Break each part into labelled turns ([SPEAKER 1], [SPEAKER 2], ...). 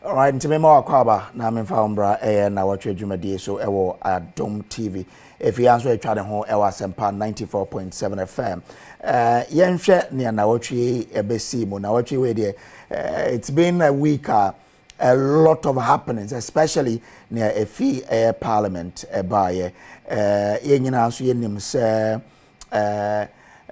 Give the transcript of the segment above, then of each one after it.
[SPEAKER 1] Alright, ntime ma wakwaba na memfa umbra Nnawotwe Yi so ewo Adom TV. If you answer etwa de ho ewo Asempa 94.7 FM. Yenhwe ne Nnawotwe Yi ebesi mu Nnawotwe we de it's been a week a lot of happenings, especially near a Parliament by yenyina so yenim se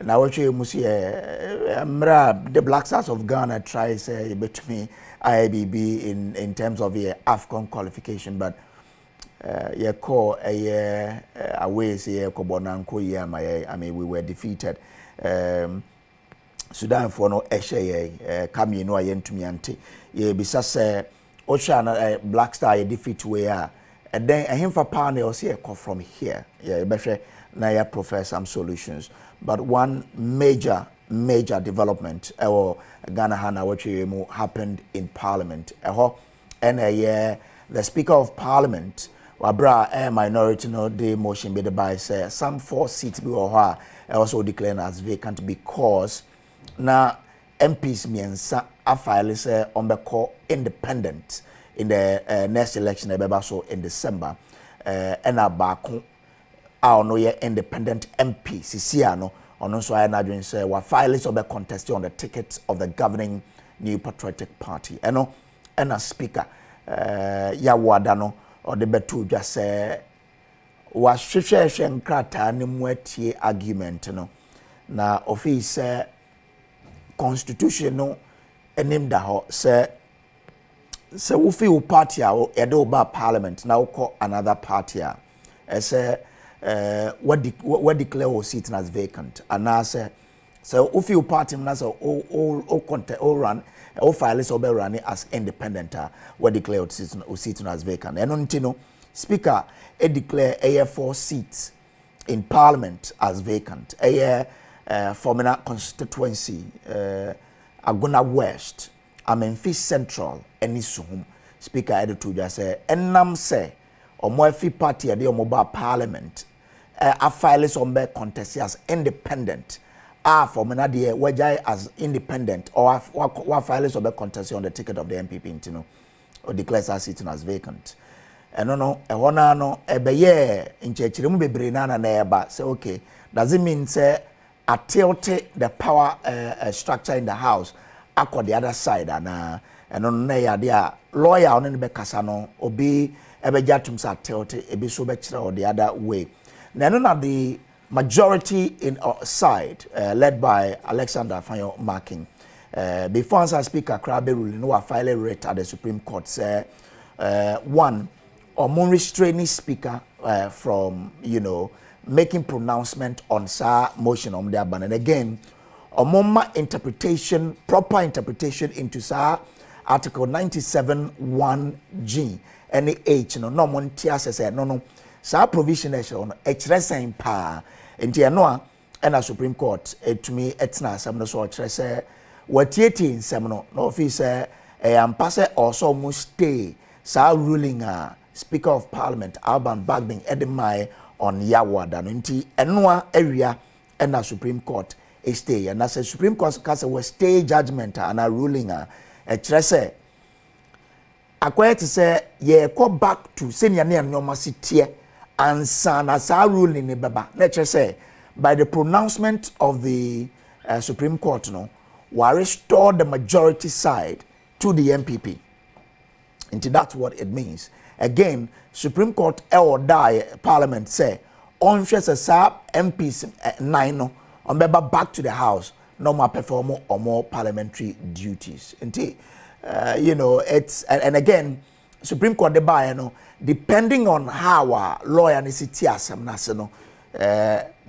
[SPEAKER 1] Nnawotwe musi the Black Stars of Ghana tries between IBB in terms of the AFCON qualification, but yeah, call a away say Kobonanko yeah, I mean we were defeated. Sudan for no eshe come no ayentumiante ye bisa se Ocean Black Star defeat where and then him for panel say from here yeah better na ya profess some solutions, but one major development Ghana Nnawotwe happened in Parliament. And the Speaker of Parliament, wabra minority no the motion be the by say some 4 seats be also declared as vacant because na MPs miensa a file say on the call independent in the next election so in December and a back no ye independent MP Sisiano. On so I imagine say we filers of the contest on the tickets of the governing New Patriotic Party. And a speaker ya wadano or the betu just say was sheshen krata ni mweti argument no na office constitution no enim da ho say ufi u party a edo ba parliament na uko another party a say what declare or seat as vacant and I say so if you party na so all content all run all files or be running as independent what declare seat as vacant and on no speaker declare a4 seats in parliament as vacant formula constituency Agona West Amenfi Central any soon speaker editor just say enam say or more free party at the mobile parliament a filers on be contest as independent for menadie wajai as independent or filers on be contest on the ticket of the MPP intino or declares as sitting as vacant and no ehona no ebeye nchechire mu bebre na eba say okay does it mean say a tilt the power structure in the house akọ the other side and no na ya dia lawyer on ne be kasa no obi ebejatum sa tilt ebi so be kire or the other way. Now, the majority in our side, led by Alexander Fanyo Marking, before answer Speaker Krabe ruling, no file rate at the Supreme Court, say, one, or more restraining Speaker from, making pronouncement on sa motion on their ban. And again, or more interpretation, proper interpretation into sa Article 97(1)G, any H, no one tears say, no. Sa provision on expressing pa enti eno a Supreme Court etumi etna asem no so express watieti nsem no office impasse also must stay sa ruling Speaker of Parliament Alban Bagbin edemai on yawada no enti eno area na Supreme Court stay and as Supreme Court case we stay judgment and a ruling express akwete say ye go back to senior ne nyoma sitie and sana sa ruling in baba let's say by the pronouncement of the Supreme Court no we restore the majority side to the MPP and that's what it means. Again, Supreme Court or die Parliament say on sa MPs 9 no on baba back to the house no more perform or more parliamentary duties until it's and again Supreme Court the depending on how our lawyer is asem na se no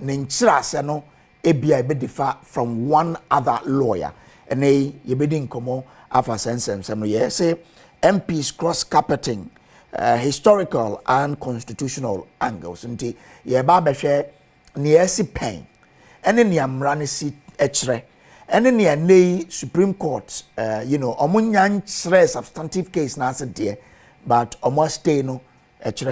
[SPEAKER 1] ninchira se no ebia be differ from one other lawyer and ye be din komo afa sensem ye say MPs cross carpeting historical and constitutional angles nti ye ba be hwe ne esi pen ene ne amra ne si echre ene ne nei Supreme Court omunya nchire substantive case na ase de but almost stay no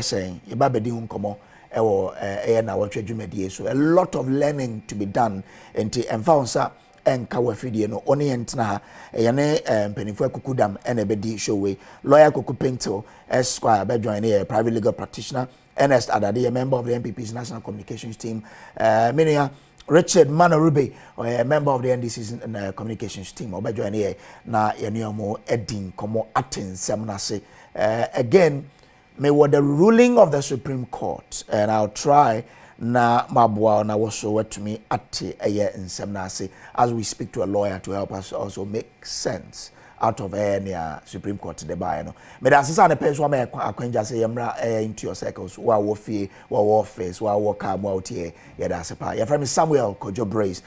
[SPEAKER 1] saying ibabedi hunkomo Nnawotwe Yi so a lot of learning to be done into enfounsa enka wafidie no oni entna ha yene mpanifo akukudam ene bedi show we lawyer Kuku Pinto Esquire be join a private legal practitioner Ernest Adade, a member of the NPP's national communications team, Minia Richard Manorube, a member of the NDC's communications team, or by joining here na yeniomo Edin Komo Atin Seminase. Again, may what the ruling of the Supreme Court, and I'll try na mabwa na waso to me ate a year in Seminase as we speak to a lawyer to help us also make sense out of any Supreme Court the buy no. Me da sisa ne penso ma akwenja say yemra into your circles wa wo fie wa wo office wa wo car mo out here ye da sepa ye from Samuel Kojo Brace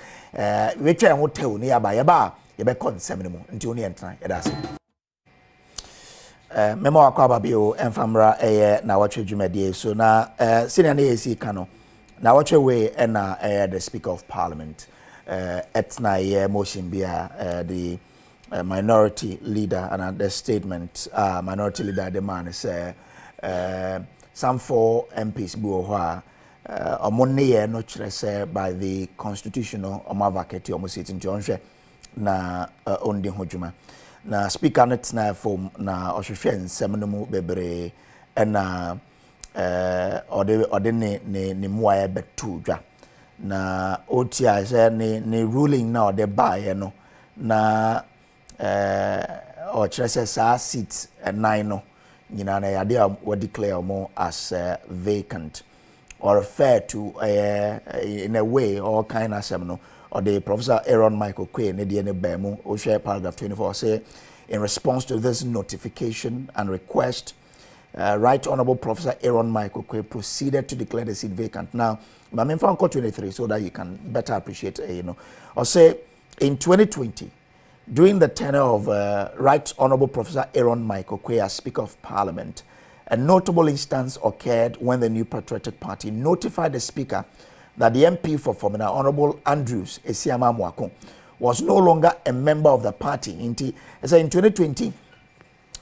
[SPEAKER 1] we twa hotel ne aba ye ba ye be consem ne mo nti oni entra ye da se memo akwa bi o enfamra Nnawotwe dwumadie so na senior na yesi ka no Nnawotwe Yi na the Speaker of Parliament etna ye motion bia the minority leader and the statement minority leader the man say some 4 MPs buoha omonne no kire say by the constitutional omavaketi omositi ntionhwe na ondi hodwuma na speaker net na form na ohwehwe nsem no mu bebre na ode ne muaye betu dwa na otia say ne ruling na ode bae no na or sa seats 9 no nyina na yade we declare more as vacant or fair to in a way or kind of no or the Professor Aaron Michael Quay ne de ne bemu o share paragraph 24 say in response to this notification and request Right Honorable Professor Aaron Michael Quay proceeded to declare the seat vacant. Now I'm in 23 so that you can better appreciate or say in 2020 during the tenure of Right Honorable Professor Aaron Michael Quay as Speaker of Parliament, a notable instance occurred when the New Patriotic Party notified the Speaker that the MP for Formina, Honorable Andrews Esiama Mwako, was no longer a member of the party. In 2020,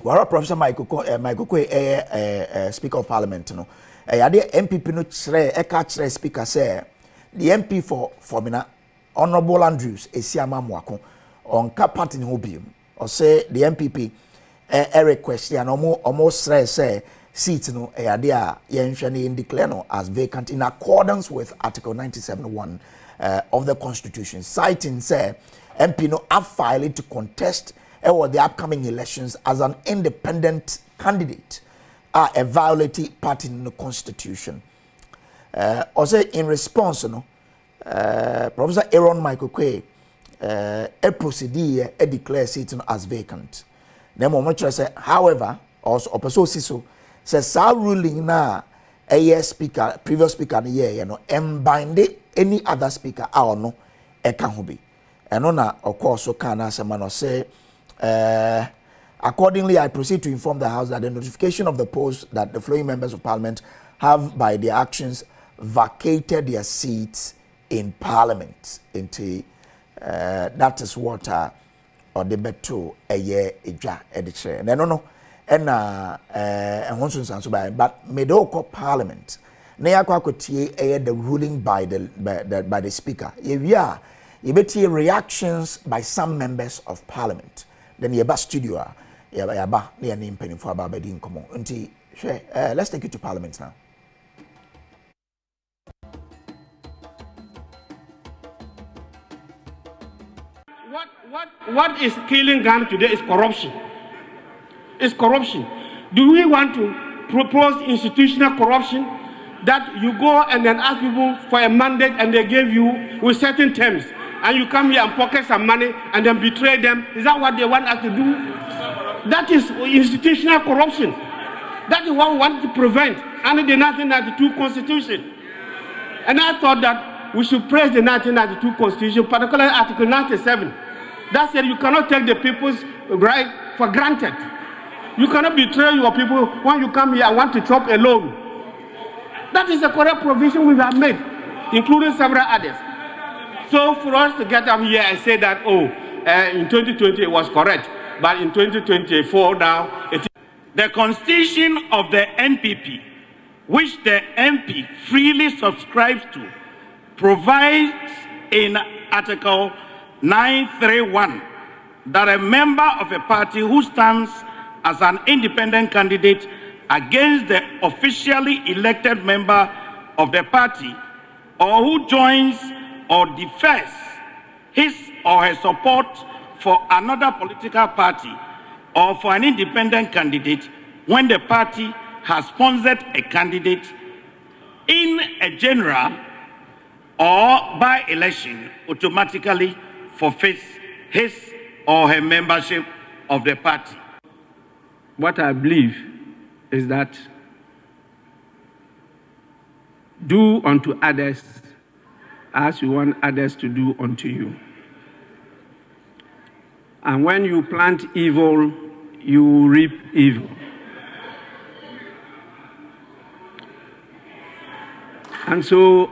[SPEAKER 1] where Professor Michael Quay, Speaker of Parliament, the MPP no chere Speaker say the MP for Formina, Honorable Andrews Esiama Mwako, on party hobium or say the MPP request and almost say seat no idea yen declare no as vacant in accordance with Article 97(1) of the Constitution, citing say MP no have filed to contest the upcoming elections as an independent candidate a violating party in the Constitution. Or say in response Professor Aaron Michael Quay a procedure declare seat as vacant. Then moment say, however, also opposite so says ruling na a speaker, previous speaker the year, bind any other speaker or no can be. And on of course so can as a man say accordingly I proceed to inform the House that the notification of the post that the flowing members of Parliament have by their actions vacated their seats in Parliament into that is what or the beto a year eja editre and no and so by but medoko Parliament na yakwa kotie the ruling by the Speaker we are you betie reactions by some members of Parliament then you ba studio ya ba na ya mpeni for aba bedi nkomo nti let's take it to Parliament now.
[SPEAKER 2] What is killing Ghana today is corruption. It's corruption. Do we want to propose institutional corruption that you go and then ask people for a mandate and they give you with certain terms and you come here and pocket some money and then betray them? Is that what they want us to do? That is institutional corruption. That is what we want to prevent under the 1992 Constitution. And I thought that we should praise the 1992 Constitution, particularly Article 97. That said, you cannot take the people's right for granted. You cannot betray your people when you come here and want to chop a loan. That is the correct provision we have made, including several others. So for us to get up here and say that, in 2020 it was correct, but in 2024 now it is.
[SPEAKER 3] The constitution of the NPP, which the MP freely subscribes to, provides in Article 931 that a member of a party who stands as an independent candidate against the officially elected member of the party, or who joins or defers his or her support for another political party or for an independent candidate when the party has sponsored a candidate in a general or by-election automatically forfeits his or her membership of the party.
[SPEAKER 2] What I believe is that do unto others as you want others to do unto you. And when you plant evil, you reap evil. And so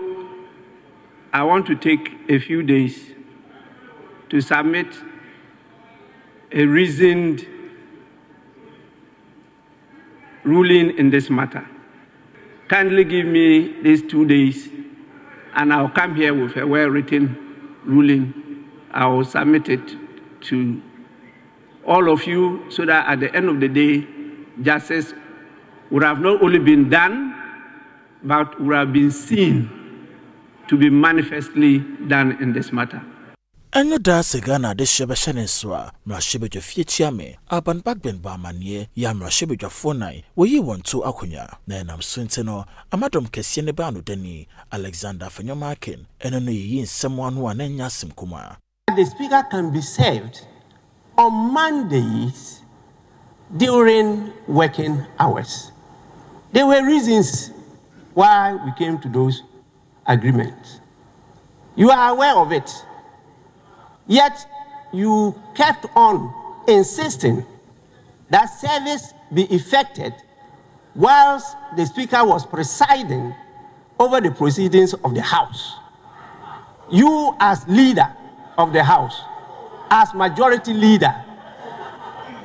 [SPEAKER 2] I want to take a few days to submit a reasoned ruling in this matter. Kindly give me these 2 days, and I'll come here with a well-written ruling. I will submit it to all of you so that at the end of the day, justice would have not only been done, but would have been seen to be manifestly done in this matter.
[SPEAKER 1] Enyo da segana de shebe shaneswa mrashebe jo fiechiame aban bagben ba manie ya mrashebe jo fonai woyi wonto akunya na enam swenteno amadom kese ne ba no dani Alexander Fenyomakin eno no yi nsem anu ananya simkuma.
[SPEAKER 4] The speaker can be served on Mondays during working hours. There were reasons why we came to those agreements. You are aware of it. Yet you kept on insisting that service be effected whilst the speaker was presiding over the proceedings of the House. You as leader of the House, as majority leader,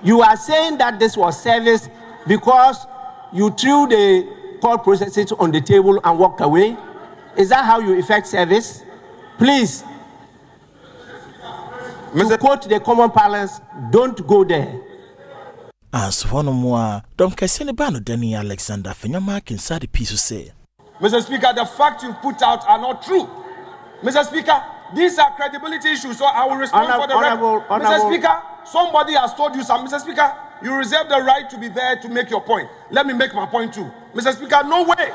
[SPEAKER 4] you are saying that this was service because you threw the court processes on the table and walked away. Is that how you effect service? Please, to quote the common parlance, don't go there.
[SPEAKER 1] As one more, don't Cassini Bano Denny Alexander Fenyomakin inside the piece to say.
[SPEAKER 5] Mr. Speaker, the facts you put out are not true. Mr. Speaker, these are credibility issues, so I will respond for the record. Mr. Speaker, somebody has told you something. Mr. Speaker, you reserve the right to be there to make your point. Let me make my point too. Mr. Speaker, no way.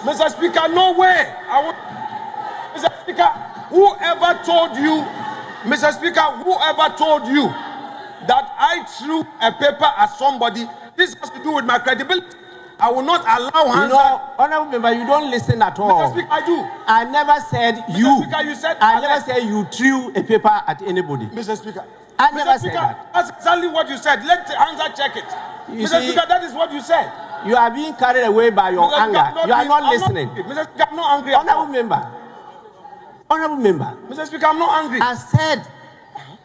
[SPEAKER 5] Mr. Speaker, no way. Mr. Speaker, whoever told you, Mr. Speaker, whoever told you that I threw a paper at somebody, this has to do with my credibility. I will not allow hands.
[SPEAKER 4] Honorable member, you don't listen at all.
[SPEAKER 5] Mr. Speaker, I do.
[SPEAKER 4] I never said you.
[SPEAKER 5] Mr. Speaker, you said
[SPEAKER 4] I never said you threw a paper at anybody.
[SPEAKER 5] Mr. Speaker,
[SPEAKER 4] I never said that.
[SPEAKER 5] That's exactly what you said. Let the answer check it. Mr. Speaker, that is what you said.
[SPEAKER 4] You are being carried away by your anger. You are not listening.
[SPEAKER 5] Mr. Speaker, I'm not angry.
[SPEAKER 4] Honorable member. Honorable member.
[SPEAKER 5] Mr. Speaker, I'm not angry.
[SPEAKER 4] I said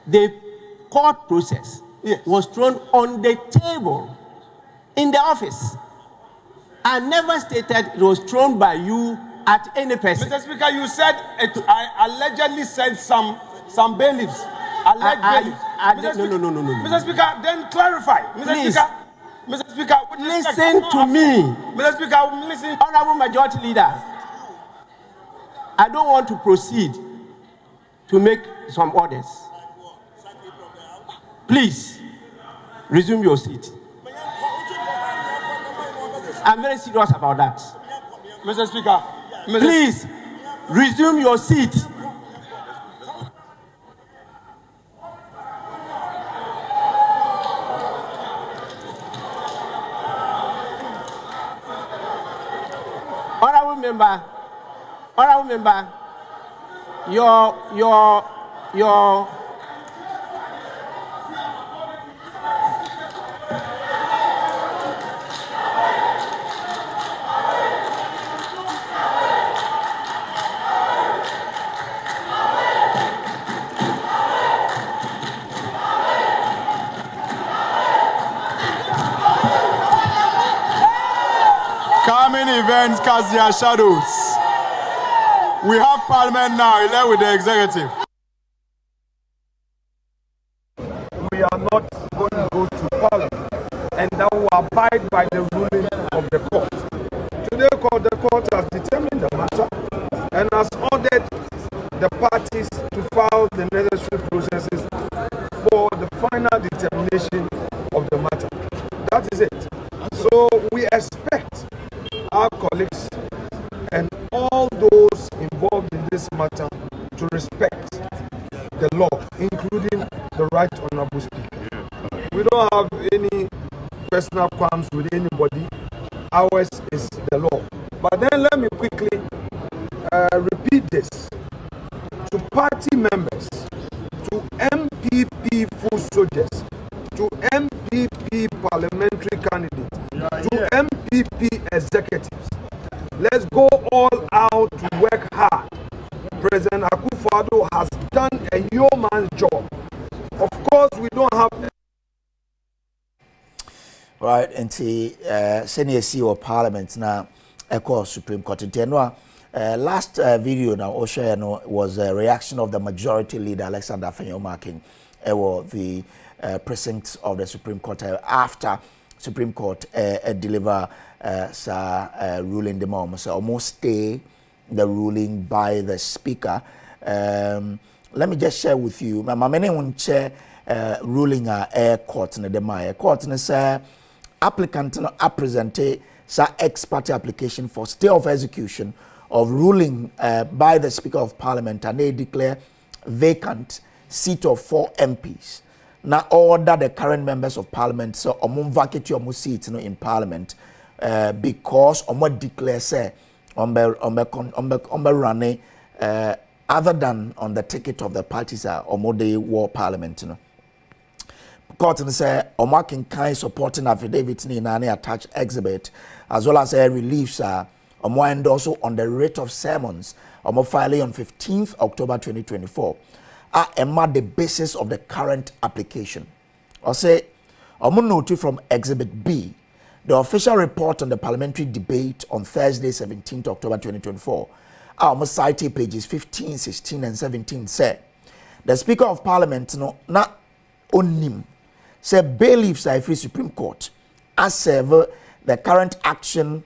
[SPEAKER 4] the court process was thrown on the table in the office. I never stated it was thrown by you at any person.
[SPEAKER 5] Mr. Speaker, you said I allegedly said some bailiffs. Alleged bailiffs.
[SPEAKER 4] No.
[SPEAKER 5] Mr. Speaker, then clarify.
[SPEAKER 4] Please.
[SPEAKER 5] Mr. Speaker,
[SPEAKER 4] listen to me.
[SPEAKER 5] Mr. Speaker, listen.
[SPEAKER 4] Honorable Majority Leader, I don't want to proceed to make some orders. Please, resume your seat. I'm very serious about that.
[SPEAKER 5] Mr. Speaker,
[SPEAKER 4] please, resume your seat. Honorable member, your
[SPEAKER 5] coming events cast their shadows. We have Parliament now, elect with the executive. Parliament and that will abide by the ruling of the court. Today, the court has determined the matter and has ordered the parties to file the necessary processes for the final determination of the matter. That is it. So we expect our colleagues and all those involved in this matter to respect the law, including the right honorable speaker. We don't have any personal qualms with anybody. Ours is the law. But then let me quickly repeat this to party members, to MPP full soldiers, to MPP parliamentary candidates, to MPP executives. Let's go all out to work hard. President Akufo-Addo has done a yeoman's job. Of course, we don't have.
[SPEAKER 1] Right, and senior CEO of Parliament now, Echo Supreme Court. Last video now, Osha was a reaction of the majority leader Alexander Afenyo-Markin, the precinct of the Supreme Court after Supreme Court deliver ruling the mom, so almost stay the ruling by the speaker. Let me just share with you. My many won't share ruling air court in the Maya court and say applicant no presented sa ex parte application for stay of execution of ruling by the Speaker of Parliament and they declare vacant seat of 4 MPs. Now order the current members of Parliament so vacate your seat in Parliament because declare say running other than on the ticket of the parties they war Parliament. Court say Omakin kind supporting affidavit in an attached exhibit as well as reliefs and also on the rate of sermons filing on 15th October 2024 are the basis of the current application. I say note from exhibit B, the official report on the parliamentary debate on Thursday 17th October 2024 cite pages 15, 16 and 17 say the Speaker of Parliament not onim say bailiffs are free Supreme Court as serve the current action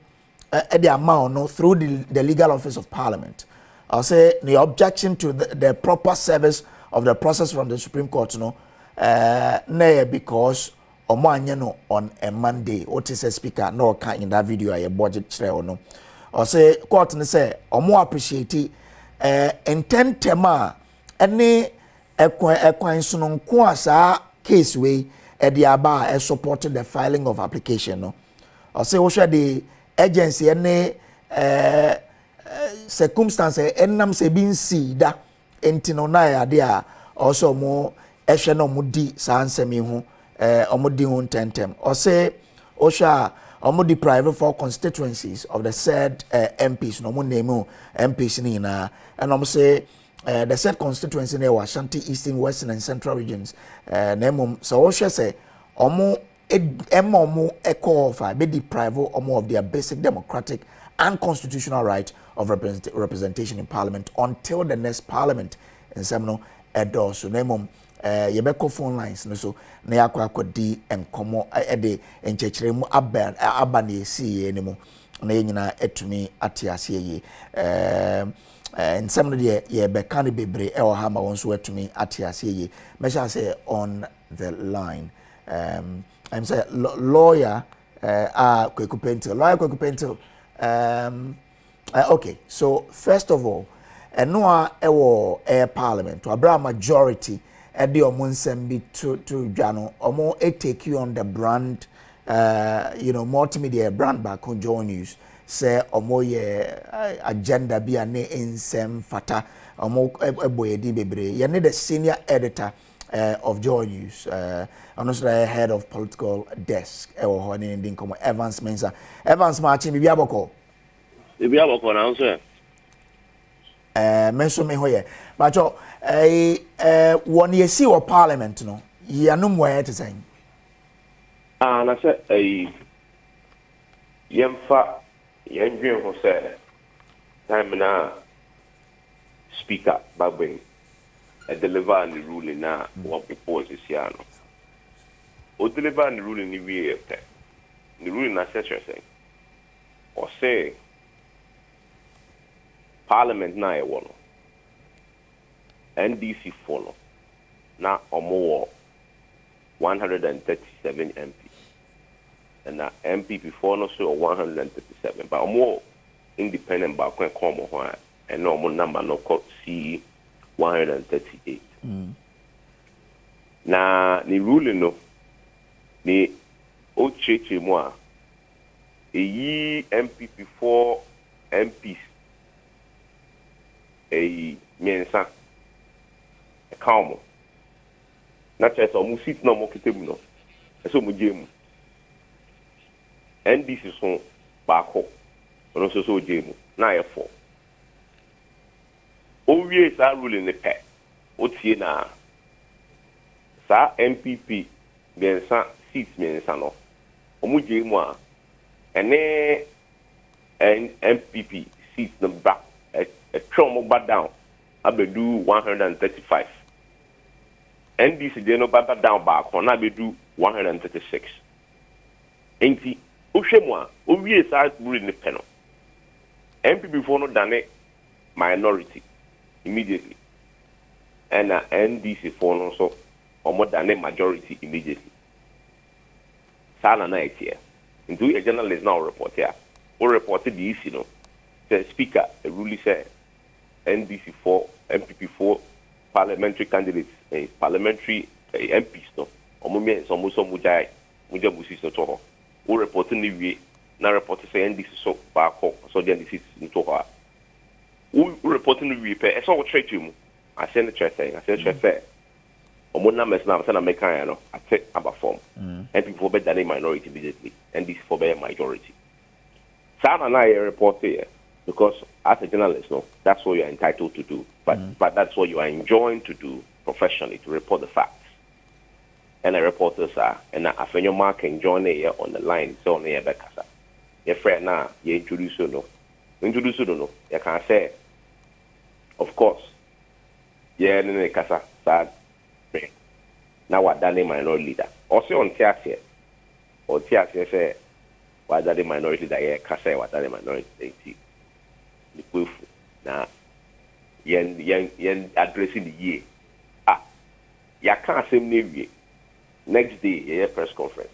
[SPEAKER 1] at the amount through the legal office of Parliament. I'll say the objection to the proper service of the process from the Supreme Court because on a Monday what is a speaker no can in that video a budget trail no or say court say appreciate intent tema any equine kwasa case way Ediaba supported the filing of application. No, or say what the agency any circumstance enam se bin see that entino na idea also more no mudi sansemi hu omudi hu tentem or say osha omudi private for constituencies of the said MPs no mo name MPs ni na and say the said constituency near Ashanti, Eastern, Western, and Central regions. So Osha say, omo echo of be deprive of their basic democratic and constitutional right of representation in Parliament until the next Parliament in Semino Edo. So nemom yebeko phone lines no so na yakwa di enkomo ede enchechere mu abane esi enemo na nyina etumi atiase yi and some of the Bekani Bebre El Hama wants to me at Yasi. Mesha say on the line. I'm saying lawyer Kwekupento. Okay, so first of all, Noah Ewo Air Parliament to a majority at the Omunsembi to Jano or take you on the brand multimedia brand back on Joy News. Say omoye agenda bi ane ensem fata omo eboyedi bebre ye ne the senior editor of Joy News honestly head of political desk ewo ho ne ndin komo Evans Mensa Evans Martin bibi aboko na nso menso me hoye but won ye see wo parliament no ye anum wo yet say
[SPEAKER 6] na say yemfa Yendrin who said, time now, Speaker Babwing, a deliver the ruling now, what proposes Yano. o deliver the ruling ni we the ruling na say or say Parliament na e wono NDC follow na omo 137 MP and na MP before no so 137 but omo independent back when come on and no omo number no see 138 na ni ruling no ni o cheche mo a eyi MP before MPs miensa calm na chesa mu sit na mo kitemu no eso mu jemu NDC so baako ono so jemu na ye4 o wie sa ruling ne pe o tie na sa MPP miensa seats miensa no omu jemu a ene MPP seats no back a trauma back down abedu 135 NDC dey no back down back on abedu 136 enti ohwemu a o wie sa ruling ne pe no MPP for no dane minority immediately and NDC for no so omo dane majority immediately sana na etie into a journalist now report here or reported the issue no the speaker the ruling said NDC for MPP for parliamentary candidates parliamentary MPs no omo me so mo jai mo jabusi so to o reporting the way na report say NDC so back so the NDC into her o reporting the way pe so what trade you I send the chat saying I said chat say omo na mess na say na make kan no I take about form MPP for better than minority immediately NDC for better majority sana na report here because as a journalist, no, that's what you're entitled to do. But that's what you are enjoined to do professionally, to report the facts. And the reporters are, and I find your mark and join here on the line, so on here, Becassa. Your friend now, you introduce you, no. Introduce you, no. You can say, of course, yeah, no, Casa, sad. Now what that name minority leader. Also on Tiaxia, or Tiaxia say, what that minority leader, yeah, Casa, what that minority leader. Na yen addressing the year. Ya can't say me next day, yeah, press conference.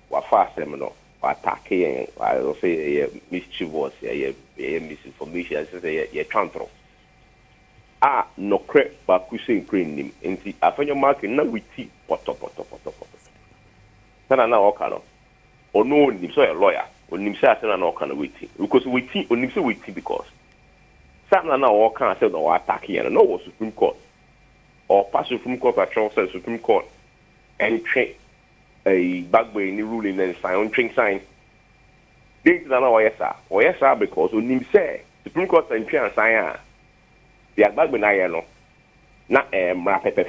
[SPEAKER 6] What fast seminar, what attacking, I will say, mischievous, yeah, misinformation, I say, yeah, control. No crap, but we say green him. And see, I find your market now with tea, pot. Then I know all kind of, or no, him so a lawyer. When him say I say no kind of waiting because waiting when him say waiting because some na all can say no attacking and no was Supreme Court or pass Supreme Court at Charles Supreme Court and train a bagway in the ruling and sign on train sign. This is no yes sir because when him say Supreme Court and train sign the bagway na no na mra pepe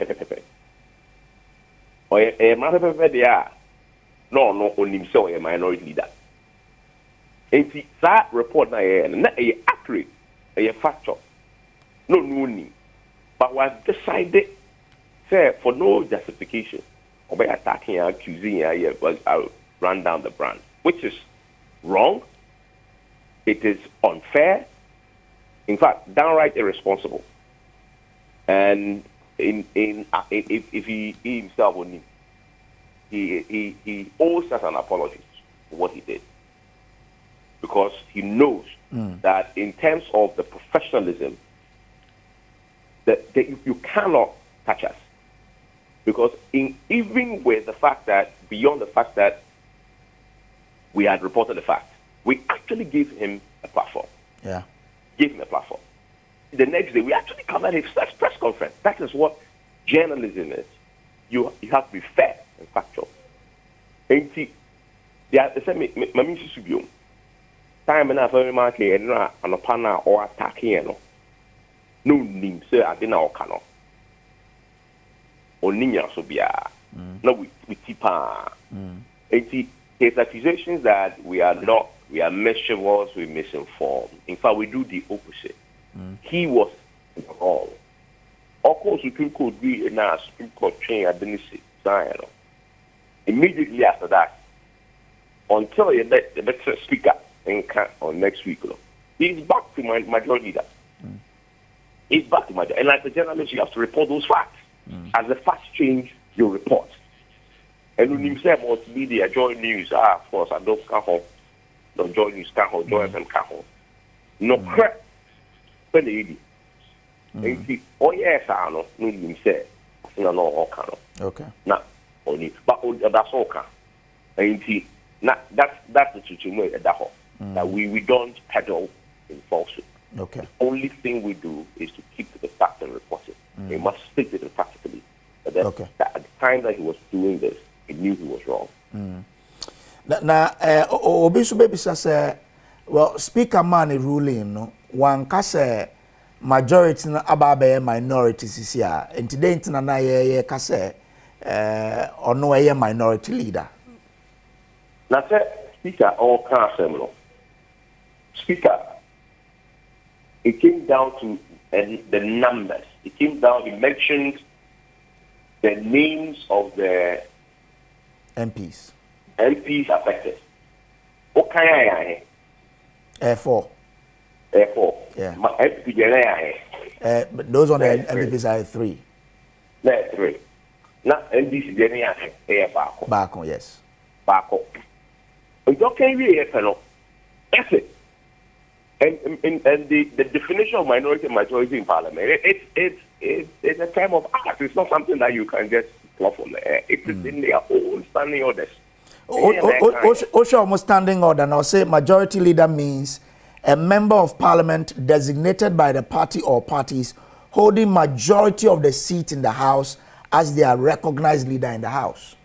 [SPEAKER 6] or mra pepe there no on him say a minority leader. And that report na accurate, factual, no, but was decided, say for no justification, or by attacking and accusing run down the brand, which is wrong. It is unfair. In fact, downright irresponsible. And if he himself would he owes us an apology for what he did. Because he knows that in terms of the professionalism, that you cannot touch us. Because even with the fact that, beyond the fact that we had reported the fact, we actually gave him a platform.
[SPEAKER 1] Yeah.
[SPEAKER 6] Gave him a platform. The next day, we actually covered his first press conference. That is what journalism is. You have to be fair and factual. And see, time enough every market and a panel or attacking no name say I didn't know cano or Nina so be no with tipa his accusations that we are mischievous, we misinformed. In fact, we do the opposite. He was wrong. Of course, Supreme Court be now Supreme Court change. I didn't say immediately after that, until the speaker on next week, he's back to my majority leader. He's back to majority. And as a journalist, you have to report those facts. As the facts change, you report. And when you say about media, Joy News, of course, I don't come home. No Joy News, come home, Joy FM, come home. No crap. But the oh, yes, I know. No, you say, no,
[SPEAKER 1] okay.
[SPEAKER 6] Now, only, but that's all. And that's the situation at that that we don't peddle in falsehood.
[SPEAKER 1] Okay.
[SPEAKER 6] The only thing we do is to keep to the facts and report it. We must stick to it practically. But then, at the time that he was doing this, he knew he was wrong.
[SPEAKER 1] Now, Obisu Baby says, well, Speaker man ruling, no one kase majority na ababe minorities is here. And today, na ye kase or no ye minority leader.
[SPEAKER 6] Now, Speaker, all can't Speaker, it came down to the numbers. It came down, he mentioned the names of the
[SPEAKER 1] MPs
[SPEAKER 6] affected. What kind of
[SPEAKER 1] F4. Yeah. But those on the MPs are 3.
[SPEAKER 6] 3. Now, MPs
[SPEAKER 1] back on, yes.
[SPEAKER 6] Back up. And you can really that's it. And the definition of minority and majority in Parliament, it's a term of art. It's not something that you can just fluff on the air. It is in their own standing orders.
[SPEAKER 1] Osha almost standing order now say majority leader means a member of Parliament designated by the party or parties holding majority of the seat in the House as their recognized leader in the House.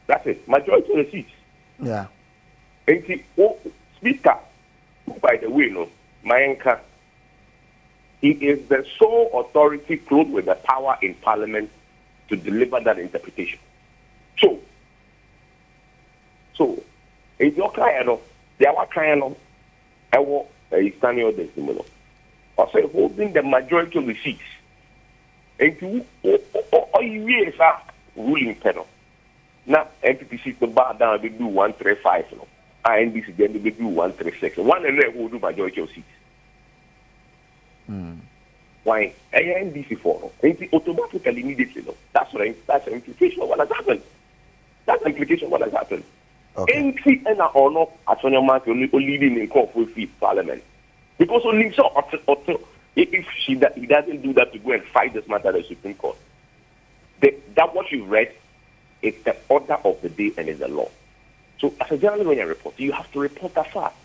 [SPEAKER 6] That's it. Majority of the seats.
[SPEAKER 1] Yeah.
[SPEAKER 6] And see, Speaker, by the way, Mayenka, he is the sole authority clothed with the power in Parliament to deliver that interpretation. So, in your client, they are client, I will standing on the similar. I say holding the majority of the seats. And you, years are ruling panel. Now, MPP seats the bar down, they do 135. NDC then they do 136. One and they will do majority of seats. Why? NDC for automatically immediately. That's the implication of what has happened. That's the implication of what has happened.
[SPEAKER 1] Okay.
[SPEAKER 6] NC and or not at your mark only leading in court for Parliament. Because only so if he doesn't do that to go and fight this matter at the Supreme Court. That what you read is the order of the day and is the law. So as a journalist, when you report, you have to report that fact.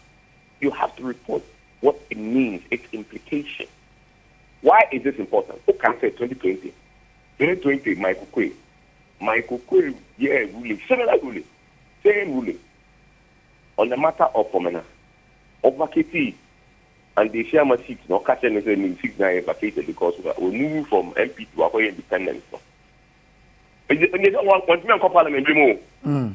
[SPEAKER 6] You have to report what it means, its implication. Why is this important? Who can say 2020? 2020, Michael Quay, yeah, ruling, similar ruling, same ruling on the matter of Pomena, of vacated, and the chairman seat, no catching in 6 9 vacated because we moved from MP to our independence. And you don't want to Parliament more.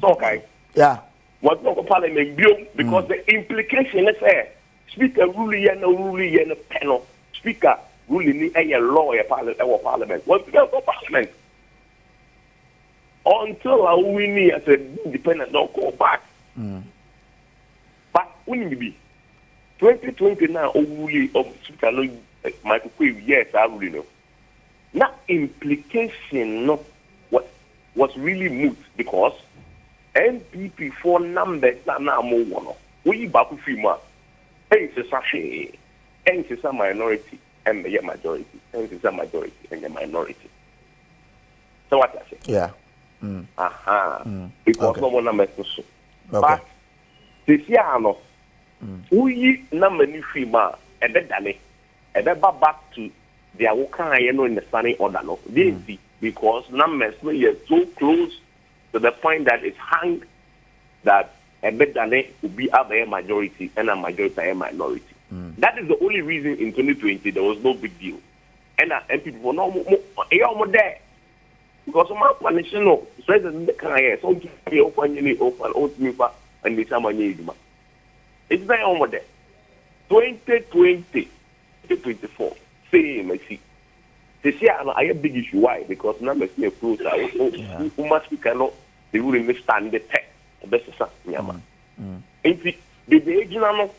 [SPEAKER 6] So okay.
[SPEAKER 1] Yeah.
[SPEAKER 6] What no Parliament because the implication is there. Speaker ruling and no ruling and a panel. Speaker ruling a law our Parliament. What we go Parliament? Until we need as an independent don't go back. But when be 2020 now only of Speaker Michael Quay, yes, I really know. Now implication no was really moot because NPP for numbers that now more one. We back with you, it's a minority and a majority, and it's a majority and a minority. So what I say?
[SPEAKER 1] Yeah.
[SPEAKER 6] Because no one numbers to so. But this year, we number new female and then Danny and then back to their working in the standing order. No, because numbers are so close to the point that it's hung that a bit will be a majority and a majority a minority. That is the only reason in 2020 there was no big deal. And people no more there. Because my national president the can so be open and the summer. It's very over there. 2020, 2024, same I see. This year I have a big issue. Why? Because numbers are close. Who must we cannot they will understand the tech. Best is Yama. And the original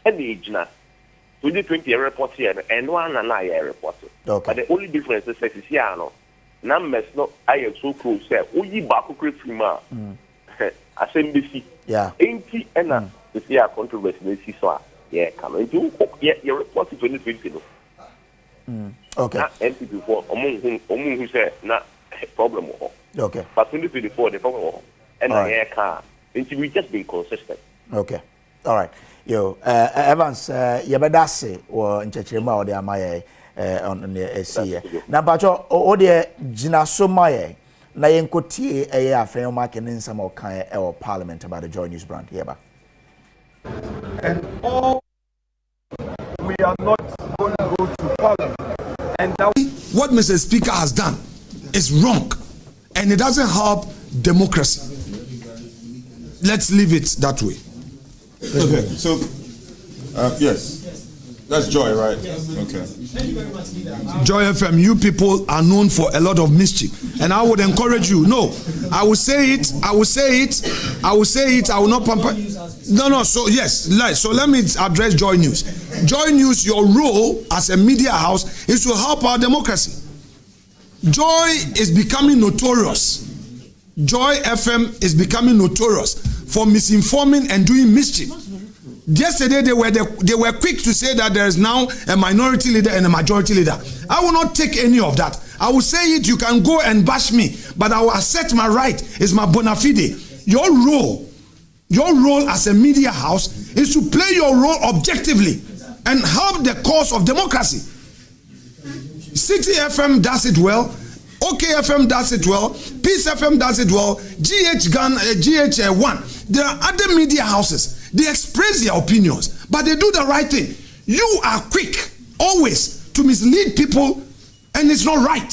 [SPEAKER 6] and the original. 2020 report here and one and I report.
[SPEAKER 1] Okay.
[SPEAKER 6] But the only difference is that Siano, numbers no I am so close. We back frima. Assembly.
[SPEAKER 1] Yeah.
[SPEAKER 6] 80 and the see our controversy. So, yeah, come into your report 2020.
[SPEAKER 1] Okay.
[SPEAKER 6] NP before, among who said, not problem.
[SPEAKER 1] Okay.
[SPEAKER 6] But 2024, the problem. And I air car. And we just be consistent.
[SPEAKER 1] Okay. All right. Yo, Evans, yabadase or in Chechima or the Amaye on the SCA. Now, but all the Gina Somaye, Nayenkoti, a fair market in some or kind or Parliament about the Joy News brand here.
[SPEAKER 5] And all we are not going to go to Parliament. And that
[SPEAKER 7] what Mr. Speaker has done is wrong, and it doesn't help democracy. Let's leave it that way.
[SPEAKER 8] Okay, so yes, that's Joy, right? Okay.
[SPEAKER 7] Joy FM, you people are known for a lot of mischief, and I would encourage you. No, I will say it. I will say it. I will say it. I will not pamper. No. So yes, so let me address Joy News. Joy News, your role as a media house is to help our democracy. Joy is becoming notorious. Joy FM is becoming notorious for misinforming and doing mischief. Yesterday they were quick to say that there is now a minority leader and a majority leader. I will not take any of that. I will say it, you can go and bash me, but I will assert my right. It's my bona fide. Your role as a media house is to play your role objectively and help the cause of democracy. City FM does it well. OKFM does it well, Peace FM does it well, GH1. There are other media houses. They express their opinions, but they do the right thing. You are quick, always, to mislead people, and it's not right.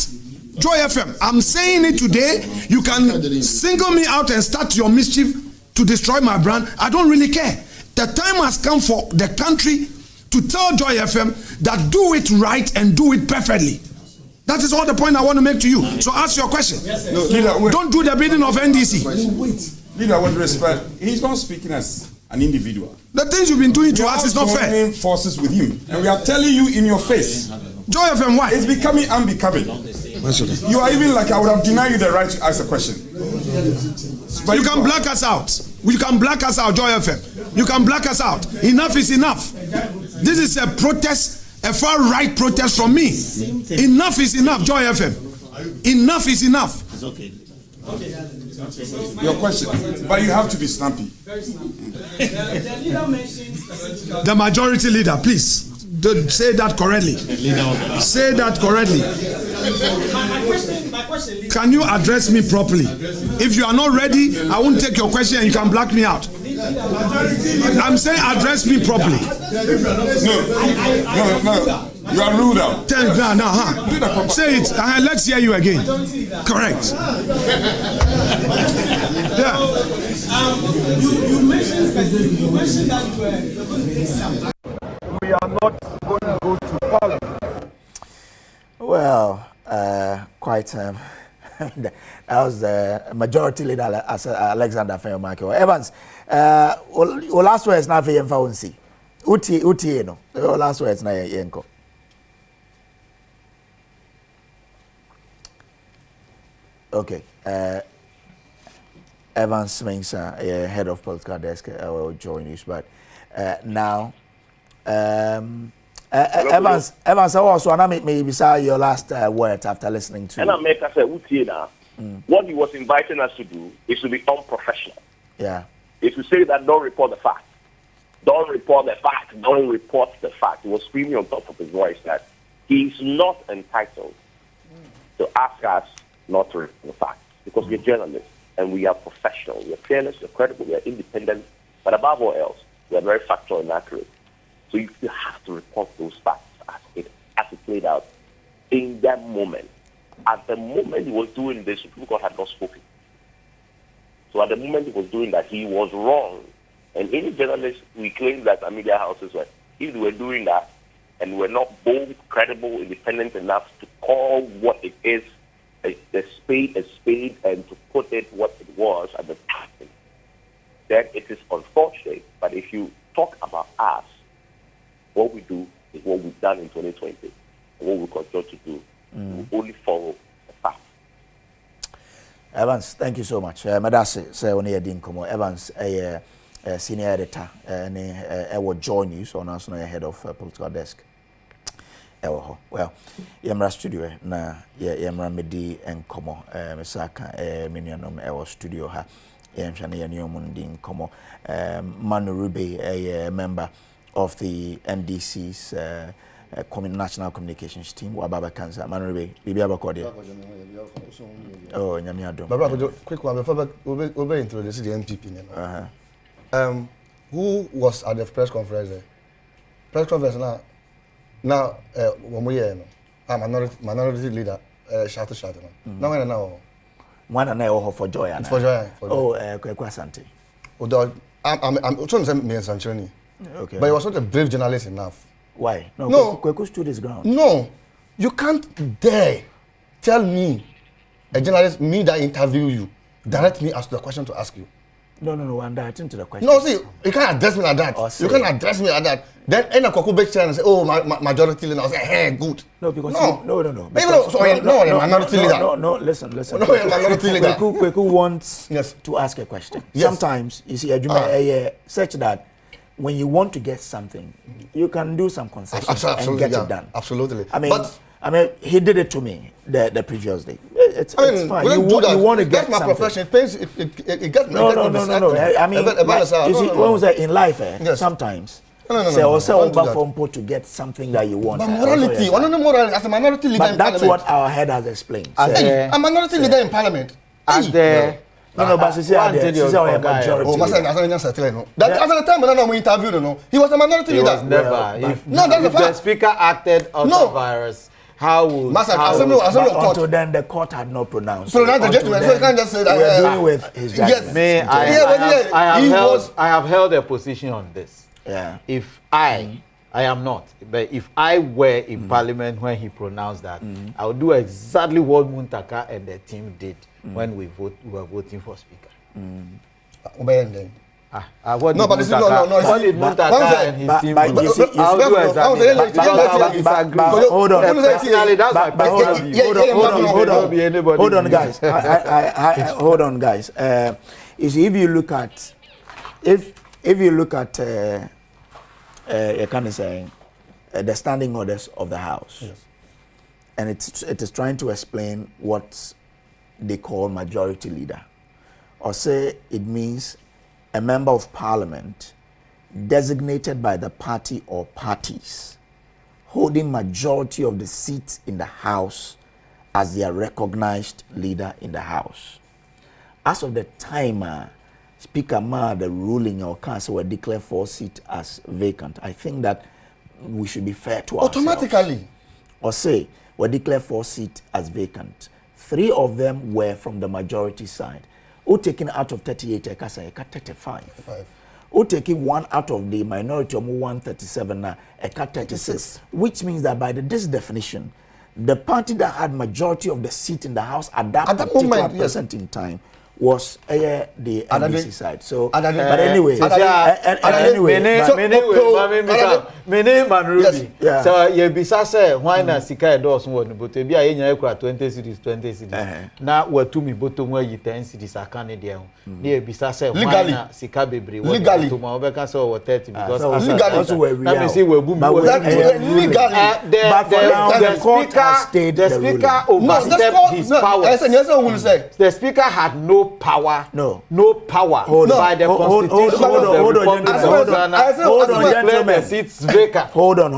[SPEAKER 7] Joy FM, I'm saying it today. You can single me out and start your mischief to destroy my brand. I don't really care. The time has come for the country to tell Joy FM that do it right and do it perfectly. That is all the point I want to make to you. So ask your question.
[SPEAKER 8] Yes, no, leader,
[SPEAKER 7] don't do the bidding of NDC.
[SPEAKER 8] Wait. Leader, with respect, he's not speaking as an individual.
[SPEAKER 7] The things you've been doing to us is not fair.
[SPEAKER 8] Joining forces with him, and we are telling you in your face.
[SPEAKER 7] Joy FM, why?
[SPEAKER 8] It's becoming unbecoming. You are even like I would have denied you the right to ask a question.
[SPEAKER 7] But you can black us out. You can black us out, Joy FM. You can black us out. Enough is enough. This is a protest. A far right protest from me. Enough is enough, Joy FM. Enough is enough.
[SPEAKER 9] It's okay.
[SPEAKER 8] Your question, but you have to be snappy.
[SPEAKER 7] The majority leader, please. Say that correctly. Say that correctly.
[SPEAKER 9] My question.
[SPEAKER 7] Can you address me properly? If you are not ready, I won't take your question and you can black me out. I'm saying address me properly.
[SPEAKER 8] No. You are ruled out.
[SPEAKER 7] Say it. Let's hear you again. Correct. Yeah.
[SPEAKER 9] You mentioned that you're going to take some.
[SPEAKER 5] we are not going to go to Parliament.
[SPEAKER 1] Well, quite. That was the majority leader, Alexander Michael Evans. Last words now for Yemfa Uti no. Last words na Yenko. Okay. Evans Mensah, head of political desk, will join us. But now, Evans, I also want to maybe say your last words after listening to.
[SPEAKER 6] And I make us say, what he was inviting us to do is to be unprofessional.
[SPEAKER 1] Yeah.
[SPEAKER 6] Is to say that don't report the fact. Don't report the fact. Don't report the fact. He was screaming on top of his voice that he's not entitled to ask us not to report the facts because we're journalists and we are professional. We are fearless, we are credible, we are independent, but above all else, we are very factual and accurate. So you have to report those facts as it played out in that moment. At the moment he was doing this, the Supreme Court had not spoken. So at the moment he was doing that, he was wrong. And any journalist, we claim that our media houses were, if they were doing that and were not bold, credible, independent enough to call what it is a spade and to put it what it was at the time, then it is unfortunate. But if you talk about us, what we do is what we've done in 2020, and what we continue to do. We only follow the path.
[SPEAKER 1] Evans, thank you so much. Madase, say on here Dinkomo. Evans, a senior editor, and Joy News, on us head of political desk. Well, Yamra studio na Yamra Medi and Como, Mesaka, Minianum, our studio ha. Yamshani and Yomundin Como, Manu Ruby, a member of the NDC's National Communications Team. Wababa Kansa, Manu Ruby, Bibiaba Cordia. Oh, Nyamiado.
[SPEAKER 10] But quick one before we introduce the MPP. Who was at the press conference? Press conference now, when we are minority leader, shout. Now,
[SPEAKER 1] one and I for joy.
[SPEAKER 10] For joy.
[SPEAKER 1] Oh, Kwasante.
[SPEAKER 10] I'm trying to say me and Sanchoni.
[SPEAKER 1] Okay.
[SPEAKER 10] But he was not a brave journalist enough.
[SPEAKER 1] Why?
[SPEAKER 10] No.
[SPEAKER 1] Kweku stood his ground.
[SPEAKER 10] No. You can't dare tell me, a journalist, me that interview you, direct me as to the question to ask you.
[SPEAKER 1] No, I'm directing to the question.
[SPEAKER 10] No, see, you can't address me like that. You can't address me like that. Then end up Koku chair and say, oh, my majority leader. I say, hey, good.
[SPEAKER 1] No, because
[SPEAKER 10] no.
[SPEAKER 1] No,
[SPEAKER 10] minority leader.
[SPEAKER 1] No, listen.
[SPEAKER 10] No, minority leader.
[SPEAKER 1] Kweku wants to ask a question.
[SPEAKER 10] Yes.
[SPEAKER 1] Sometimes, you see, such that when you want to get something, you can do some concessions and get it done.
[SPEAKER 10] Absolutely.
[SPEAKER 1] I mean, he did it to me the previous day. It's fine. You want to get
[SPEAKER 10] my
[SPEAKER 1] something.
[SPEAKER 10] Profession. It pays. It gets me.
[SPEAKER 1] No. I mean, you see, when was that in life? Sometimes.
[SPEAKER 10] No.
[SPEAKER 1] To get something that you want.
[SPEAKER 10] But morality. As a minority leader in Parliament.
[SPEAKER 1] That's what our head has explained.
[SPEAKER 10] A minority leader in Parliament.
[SPEAKER 1] No, but she's a majority.
[SPEAKER 10] Oh, Master, that after the time when we interviewed, he was a minority leader.
[SPEAKER 11] Was never.
[SPEAKER 10] If the
[SPEAKER 11] speaker acted on the virus, how would
[SPEAKER 1] until then the court had not pronounced
[SPEAKER 10] the judgment, so you can't just say that
[SPEAKER 1] we're doing with his judgment.
[SPEAKER 11] I have held a position on this.
[SPEAKER 1] Yeah.
[SPEAKER 11] If I am not, but if I were in Parliament when he pronounced that, I would do exactly what Muntaka and the team did when we were voting for speaker. What did Muntaka and his team do? I'll do exactly.
[SPEAKER 1] Hold on.
[SPEAKER 11] Personally, that's my personal view.
[SPEAKER 1] Hold on, guys. Hold on, guys. You see, if you look at, you can say the standing orders of the House,
[SPEAKER 10] yes.
[SPEAKER 1] And it is trying to explain what they call majority leader, or say it means a member of Parliament designated by the party or parties holding majority of the seats in the House as their recognized leader in the House. As of the time Speaker the ruling or council were declared 4 seats as vacant, I think that we should be fair to ourselves.
[SPEAKER 10] Automatically.
[SPEAKER 1] Or say, were declared 4 seats as vacant. 3 of them were from the majority side. Who taken out of 38, 35. Who taking 1 out of the minority, 137, 36. Which means that by this definition, the party that had majority of the seat in the House at that particular present in time was the NDC side. So, but anyway,
[SPEAKER 11] so you be say why na sika endorse one but e bia enya ekura 20 cities na watu mi bottom where you 10 cities akane there na e be say why na sika bebre what to ma obeka say what 30 because
[SPEAKER 1] also where we
[SPEAKER 11] are say we boom but
[SPEAKER 1] the
[SPEAKER 11] speaker overstepped his powers. The speaker had no power. No power by the constitution of the Republic of Ghana. Hold on, gentlemen. Seats vacant.
[SPEAKER 1] Hold on,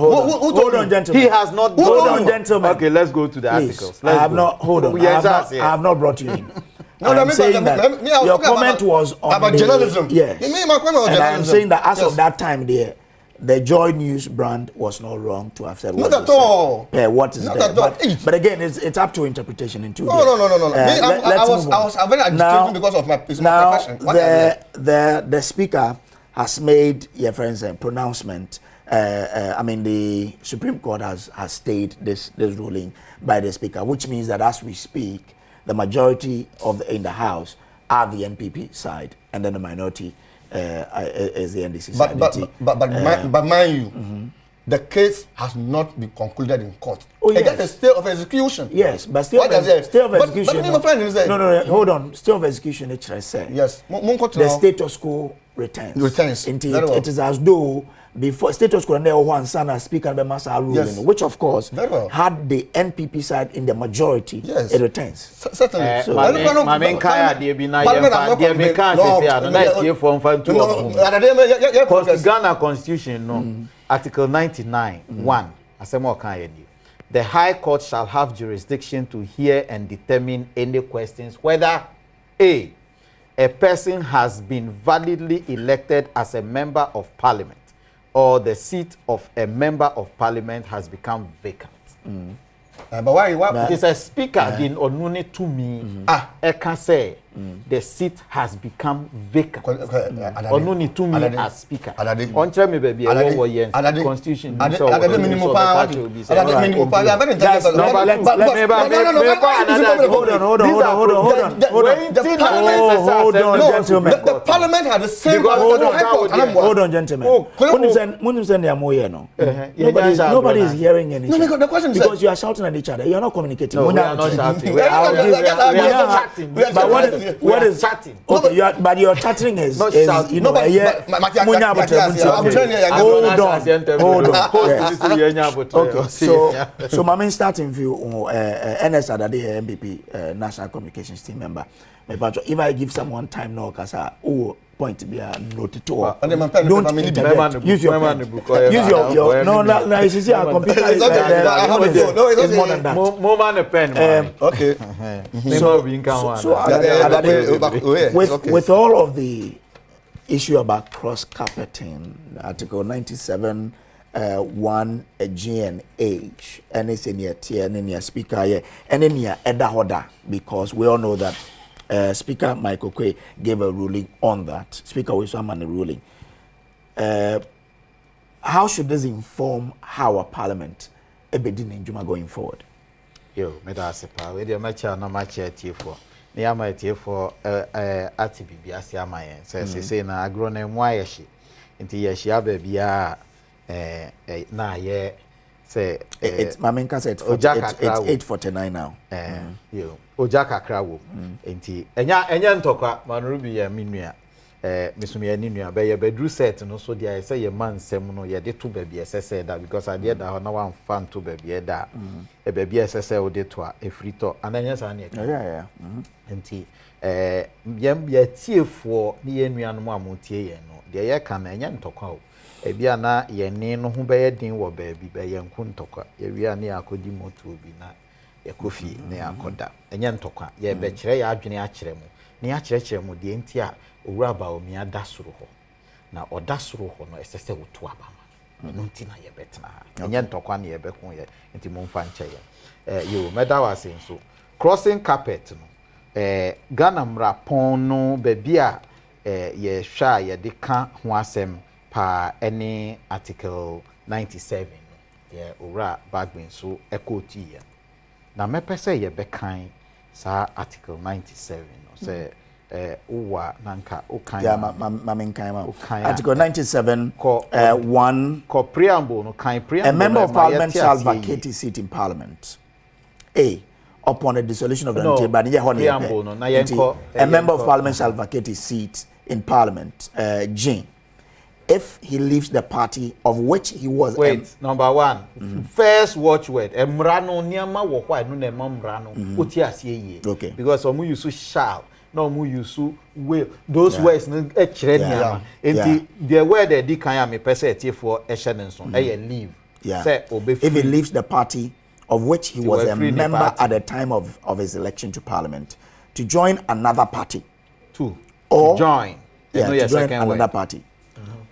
[SPEAKER 1] gentlemen.
[SPEAKER 11] He has not.
[SPEAKER 1] Hold on, gentlemen.
[SPEAKER 11] Okay, let's go to the articles.
[SPEAKER 1] I have not. Hold on. I have not brought you in. I'm saying that your comment was on
[SPEAKER 10] about journalism.
[SPEAKER 1] Yes. And I'm saying that as of that time there, the Joy News brand was not wrong to have said what
[SPEAKER 10] not at all.
[SPEAKER 1] What is there? But again, it's up to interpretation in 2 days.
[SPEAKER 10] No. I was very agitated because of my profession.
[SPEAKER 1] The speaker has made your friends a pronouncement. I mean, the Supreme Court has stayed this ruling by the speaker, which means that as we speak, the majority in the House are the NPP side, and then the minority is the NDC side.
[SPEAKER 10] But mind you, the case has not been concluded in court.
[SPEAKER 1] Oh, yes.
[SPEAKER 10] That's a stay of execution.
[SPEAKER 1] Yes, but stay of execution. No, hold on. Stay of execution, I say.
[SPEAKER 10] Yes.
[SPEAKER 1] The status quo returns. It is as though before status quo and one son speaker be massa ruling, which of course had the NPP side in the majority. Yes. It returns.
[SPEAKER 10] Certainly.
[SPEAKER 11] Ghana Constitution, Article 99, 1. The High Court shall have jurisdiction to hear and determine any questions whether A person has been validly elected as a member of Parliament, or the seat of a member of Parliament has become vacant.
[SPEAKER 10] But why?
[SPEAKER 11] It is a speaker being onune to me. I can say the seat has become vacant. Onune to me as speaker. On tell me, baby, Constitution. Hold
[SPEAKER 10] on, gentlemen. The Parliament had the same.
[SPEAKER 1] Hold on, gentlemen. Nobody is hearing anything.
[SPEAKER 10] No, the question is
[SPEAKER 1] because you are shouting at each other. You are not communicating.
[SPEAKER 11] No, we are not shouting. We are chatting.
[SPEAKER 1] But what is chatting? Okay, but your chatting is you know, hold on. Okay, so Mami starting view NS Adade MPP National Communications Team member. If I give someone time now, kasa point to be a note to don't interject. Use your pen. Use your no. You see our computer is more than that.
[SPEAKER 11] More pen.
[SPEAKER 10] Okay.
[SPEAKER 1] So with all of the issue about cross carpeting, Article 97. 1 G and H, and it's in your tier and in your speaker here, and in your order, because we all know that Speaker Michael Quay gave a ruling on that. Speaker Wiswaman a ruling. How should this inform our Parliament in Juma going forward?
[SPEAKER 11] Yo, Medasepa, with your match no match for. Near my tier for RTB, Asiamayan, says, say, na agrone mwayashi, into Yashia baby. Na ye say
[SPEAKER 1] it's Mamenka said it's 8:49 now.
[SPEAKER 11] Yo Ojaka krawo enti enya ntokwa manurubi ya minua mesumi ya ninua be ye bedru set no so dia say ye man nsem no ye de to baby esese da because ade da ho na wan fan to baby da e baby esese o de to a efrito ananya sa na
[SPEAKER 1] yeah
[SPEAKER 11] enti yem ye tiefo ni ye nua no amotie ye no de ye ka na enya ntokwa o ebia na ye ni no ho be ye din wo baby be ye nku ntokwa ye wi ani akodi moto bi na ye kofi ne akoda enya ntokwa ye be kire ya adwene a kire mu ne ya kire mu de enti a owura ba o mi ada soro ho na oda soro ho no esese woto aba ma no nti na ye betena ha enya ntokwa ne ye be kun ye enti mo mfa nche ye yo meda wase nso crossing carpet no Ghana mra pon no baby a ye hwa ye de ka ho asem pa any article 97 ye owura bagbin so ekoti ya na mepese ye bekan sa article 97 no say uwa nanka ukan
[SPEAKER 1] yeah mamenkan article 97 1
[SPEAKER 11] preamble no kan preamble
[SPEAKER 1] a member of Parliament shall vacate his seat in Parliament upon the dissolution of the
[SPEAKER 11] preamble no na
[SPEAKER 1] a member of Parliament shall vacate his seat in Parliament if he leaves the party of which he was
[SPEAKER 11] number 1 first watchword emrano niama wo kwa no na emrano oti asie ye because omu use shall no mu use will those words no kire niama enti the word e di kan am pese etifo ehye nso leave say
[SPEAKER 1] if he leaves the party of which he was a member at the time of his election to Parliament to join another party
[SPEAKER 11] to
[SPEAKER 1] join another party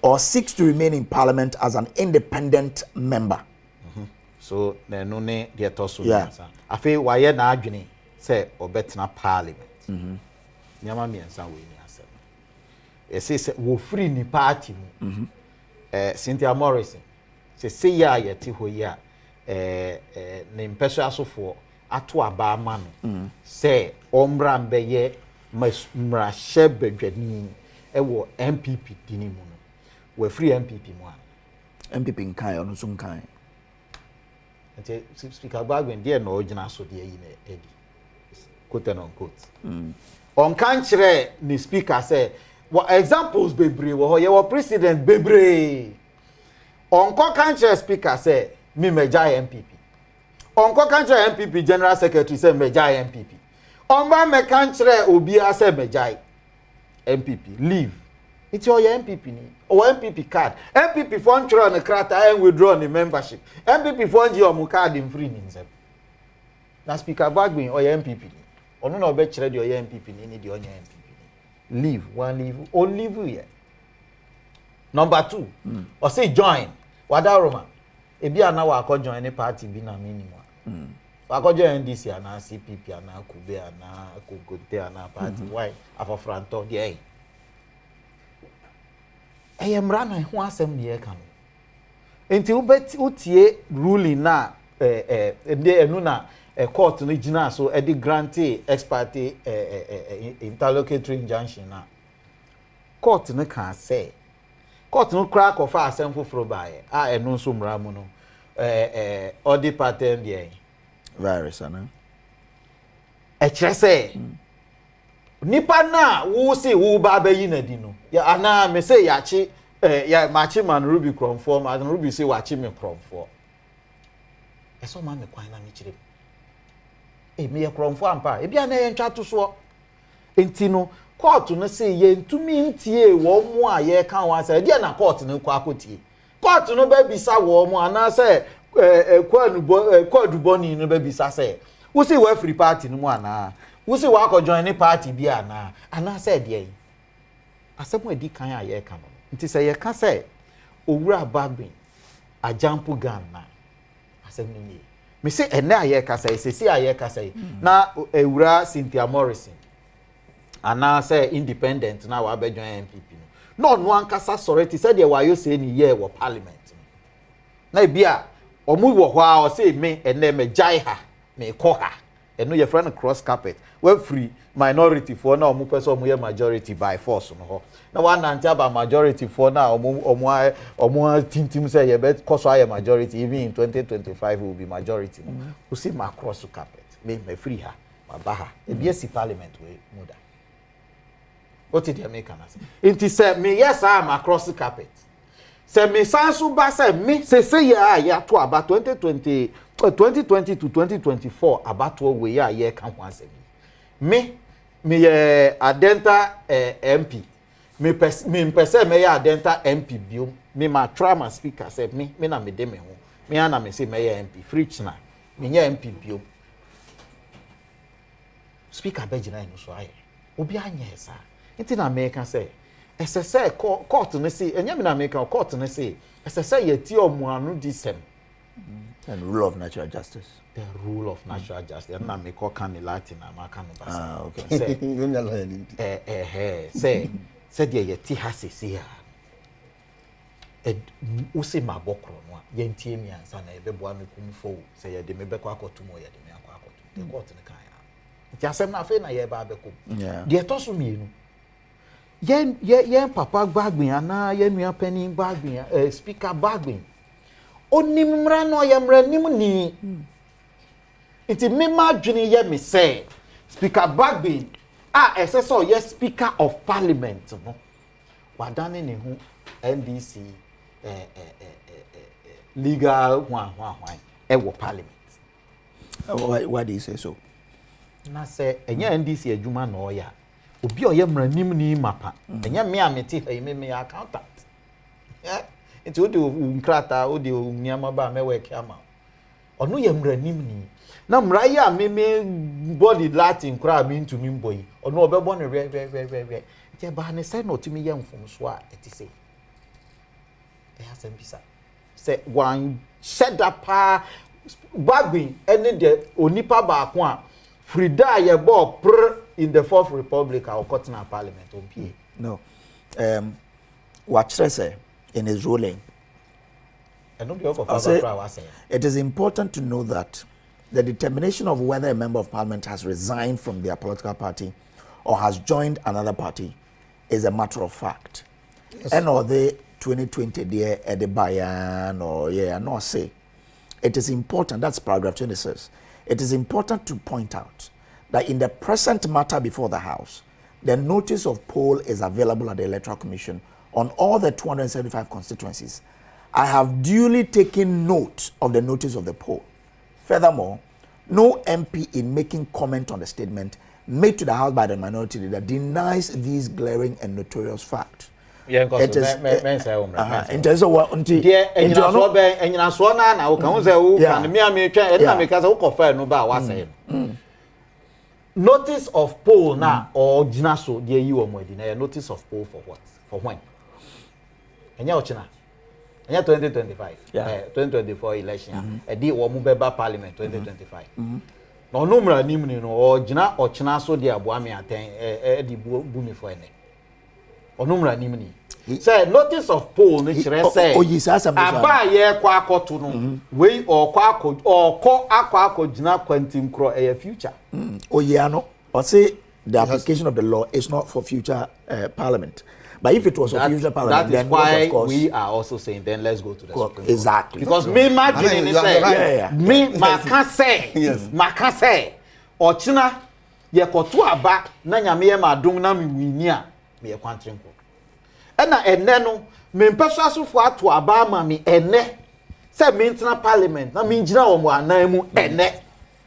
[SPEAKER 1] or seeks to remain in Parliament as an independent member.
[SPEAKER 11] So no ne de toso nsa. Afi waye na adwene say obetena Parliament. Nyama miensa we ni asem. E say wo free ni party mu. Cynthia Morrison say ya yeti ho ya ne mpeso asofo ato aba ma no say ombra mbeye mra hye bedwani ewo MPP dini mu no we free MPP mu a
[SPEAKER 1] MPP nkan ono so nkan
[SPEAKER 11] ante speaker Bagwen dey na ogina so dey yi na edi quote and unquote on kan kire ni speaker say what examples bebre wo ye wo president bebre on kan kire speaker say me meja MPP on kan kire MPP general secretary say meja MPP on ba me kan kire obi a say meja MPP leave it's your MPP ni or MPP card MPP for ntro na krata and withdraw the membership MPP for nji omu card in free ni nsem na speaker Bagwen or MPP ni ono na obe kire de or MPP ni de onye MPP ni leave one leave on leave here number 2 or say join wada roma ebi ana wa akọ join ni party bi na minimum akọ join NDC ana CPP ana Kube ana Kokote ana party why afofranto de eh eyemra na ho asem ne ye ka no enti utie ruling na enu na court no gina so e di grantee ex parte interlocutory injunction na court no kan say court no crack of asem foforo bae a enu so mra mu no odi pattern de
[SPEAKER 1] virus ana
[SPEAKER 11] e kire say nipa na wo se wo ba bayi na di no ya ana me say ya chi ya machi man Ruby Kromfo man Ruby say wa chi me Kromfo eso ma me kwan na me kire me ye Kromfo ampa e bia na ye ntwa to so enti no court no say ye ntumi ntie wo mu a ye kan wa say dia na court no kwa akotie court no ba bisa wo mu ana say kwaduboni no ba bisa say wo say wa free party no mu ana wo say wa ko join ni party bi ana say de yi asemu edi kan a ye ka no nti say ye ka say owura Bagwen ajampu gan na asemu ni me say ene a ye ka say sesi a ye ka say na ewura Cynthia Morrison ana say independent na wa be join MPP no no ankasa soreti say de wa yo say ni ye wo parliament na bia omu wo ho a o say me ene me jai ha me ko ha eno your friend cross carpet we free minority for na omu person omu ye majority by force no ho na one nanti about majority for na omu tintim say ye bet cause I majority even in 2025 will be majority we see my cross carpet me free ha ma ba ha e bi esi parliament we muda what did you make us it say me yes I am across carpet say me sansu ba say me say ya to about 2020 to 2024 about we ya kan ho asem me adenta MP me pese me ya adenta MP bio me ma trauma speaker say me na me de me ho me ana me say me ya MP free china me ya MP bio speaker be gina no so aye obi anya esa nti na me kan say ese court no say enya me na me kan court no say ese ye ti omu anu disem
[SPEAKER 1] and rule of natural justice.
[SPEAKER 11] The rule of natural justice. Na me call can Latin na can
[SPEAKER 1] basa. Okay.
[SPEAKER 11] Say there ye ti hasisi ya. Usi mabokro no ye ntie mi ansa na ebeboa me kumfo say ye de me beko akotumo ye de me akotum. The court ne kan ya. Nti asem na afa na ye ba bekom. De toso mienu. Ye papa Bagwen ana ye nua pani Bagwen speaker Bagwen onimra no yemra nim ni iti mema dwene ye me say speaker Bagwen so yes speaker of parliament no wadane ne ho NDC legal one e wo parliament
[SPEAKER 1] why do you say so
[SPEAKER 11] na say enya NDC adwuma na oya obi oyemra nim ni mapa enya me amete me accountant enti odi nkrata odi nniama ba me work ama onu ye mra nim ni na mra ya me body latin kra me ntumi mboyi onu obebo ne re ti ba ne say no timi ye mfom so a eti say hasem bisa say one shed up Bagwen ene de onipa ba ko a frida ye bo pr in the fourth republic our cotton parliament on pie
[SPEAKER 1] no what say in his ruling.
[SPEAKER 11] It is important to know that
[SPEAKER 1] the determination of whether a member of parliament has resigned from their political party or has joined another party is a matter of fact. Yes. And or the 2020 there at the Bayan or no say. It is important, that's paragraph 26. It is important to point out that in the present matter before the House, the notice of poll is available at the Electoral Commission on all the 275 constituencies. I have duly taken note of the notice of the poll. Furthermore, no MP in making comment on the statement made to the House by the minority leader denies these glaring and notorious facts.
[SPEAKER 11] Yeah,
[SPEAKER 1] it is.
[SPEAKER 11] In terms of what? Yeah, and you know, and you know, so now, can say, "Oh, can me and me because I confirm no ba what say." Notice of poll now or jinaso dear you or more notice of poll for what? For when? And you're China. And you're 2025. 2024 election. A deal or Mubeba Parliament 2025. No number nimni no or jina or China so dear Buami attend the boomy for any. Or number nimni. Say notice of poll nature say. Oh, yes, I buy ye quaco to no way or quaco or co aquaco jina quentin crow a future.
[SPEAKER 1] Oh, yeah, no. Or say the application of the law is not for future parliament. But if it was a future parliament,
[SPEAKER 11] that is why of course, we are also saying then let's go to the Supreme Court.
[SPEAKER 1] Exactly.
[SPEAKER 11] Because me imagine say, me maka say, or China, ye kotu aba na nyame ma dum na me wini a me ye kwantren ko. Ena enne no me mpɛso asofo ato aba ma me enne se me ntina parliament na me ngina wo mo anan mu enne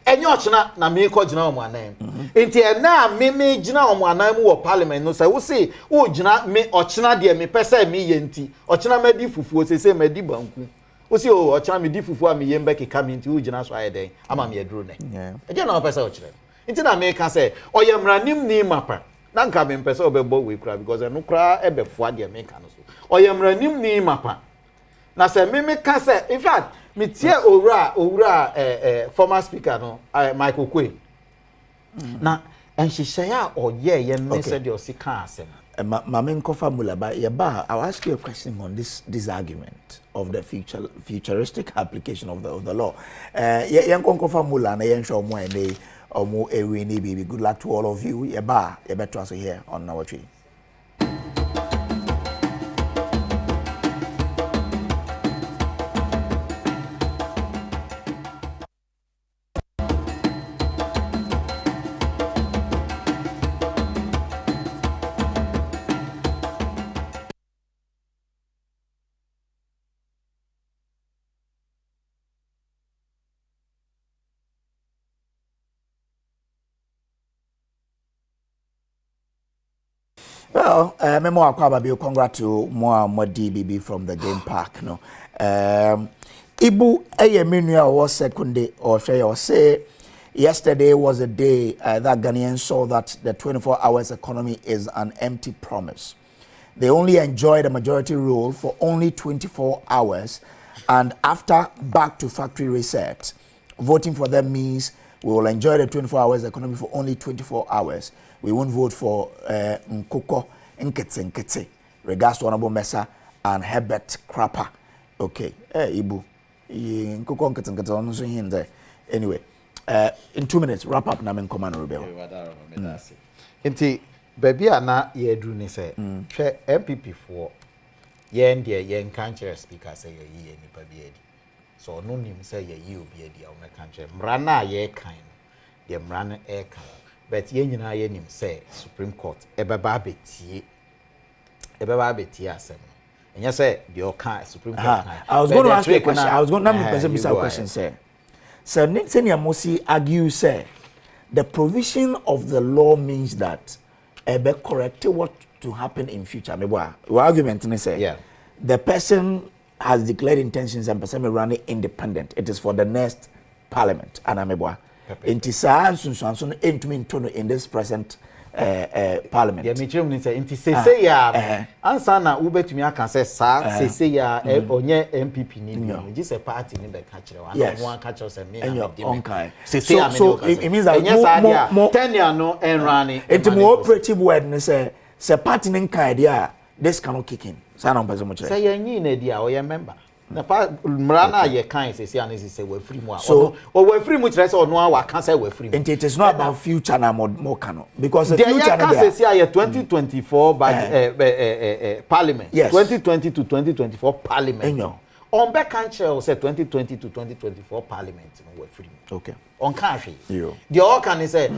[SPEAKER 11] enye ochina na me ko gina wo mo anan enti enne a me gina wo mo anan mu wo parliament no se wo se wo gina me ochina de me pese me ye nti ochina ma di fufuo se ma di banku wo se o ochina me di fufuo a me ye mbeki ka me nti wo gina so ayeden ama me eduro ne eje na wo pese ochina enti na me ka se oyemranim ni mapa na nka me mpese obebo we kura because enu kura ebefo ade me ka no so oyemranim ni mapa na se me ka se in fact me tie owura former speaker no Michael Kwe na enhihye a oye ye ne said the osika asem
[SPEAKER 1] mama nkofa mulaba ye ba I'll ask you a question on this argument of the futuristic application of the law ye nkofa mula na ye nhwe omo ene omo ewe ni baby. Good luck to all of you. Ye better also here on Nnawotwe Yi. Well, Memo Akwababi, congrats to more DBB from the game park. No, Ibu Eyeminia was second day or say yesterday was a day that Ghanaians saw that the 24 hours economy is an empty promise. They only enjoy the majority rule for only 24 hours, and after back to factory reset, voting for them means we will enjoy the 24 hours economy for only 24 hours. We won't vote for Nkoko Nketse. Regards to Honorable Mesa and Herbert Crapper. Okay. Ibu. Nkoko Nketse on there. Anyway, in 2 minutes, wrap up Namen Command Rebel.
[SPEAKER 11] Inti baby ana ye do ni say hwe MPP for ye ndie ye nkanche speaker say ye yi nipa bi edi. So no nim say ye yi obi edi a o mekanche. Mra na ye kan. Ye mra na e kan. But ye nyina ye nim say Supreme Court ebeba betie asem. Enya say the okan Supreme Court.
[SPEAKER 1] I was going to ask you a question. I was going to ask a question say. So Senior Mosi argue say the provision of the law means that ebe correct what to happen in future. Your argument is say the person has declared intentions and person running independent. It is for the next parliament. And in this present parliament.
[SPEAKER 11] Yeah, me chim say inti say ya answer na ubetumi aka say say ya onye MPP ni bi just a party ni be ka kire one catch us me
[SPEAKER 1] so it means that more
[SPEAKER 11] tenure no enrani
[SPEAKER 1] it more operative word ni say party ni kan dia this cannot kick in say na person mo kire
[SPEAKER 11] say ya nyi na dia o ya member na pa mrana ye kan say an say we free mu so we free mu tire say ono a kan say we free mu.
[SPEAKER 1] And it is not about future na more cano because the future
[SPEAKER 11] na there say 2024 by parliament 2020 to 2024 parliament on back country say 2020 to 2024 parliament we free.
[SPEAKER 1] Okay.
[SPEAKER 11] On country the all can say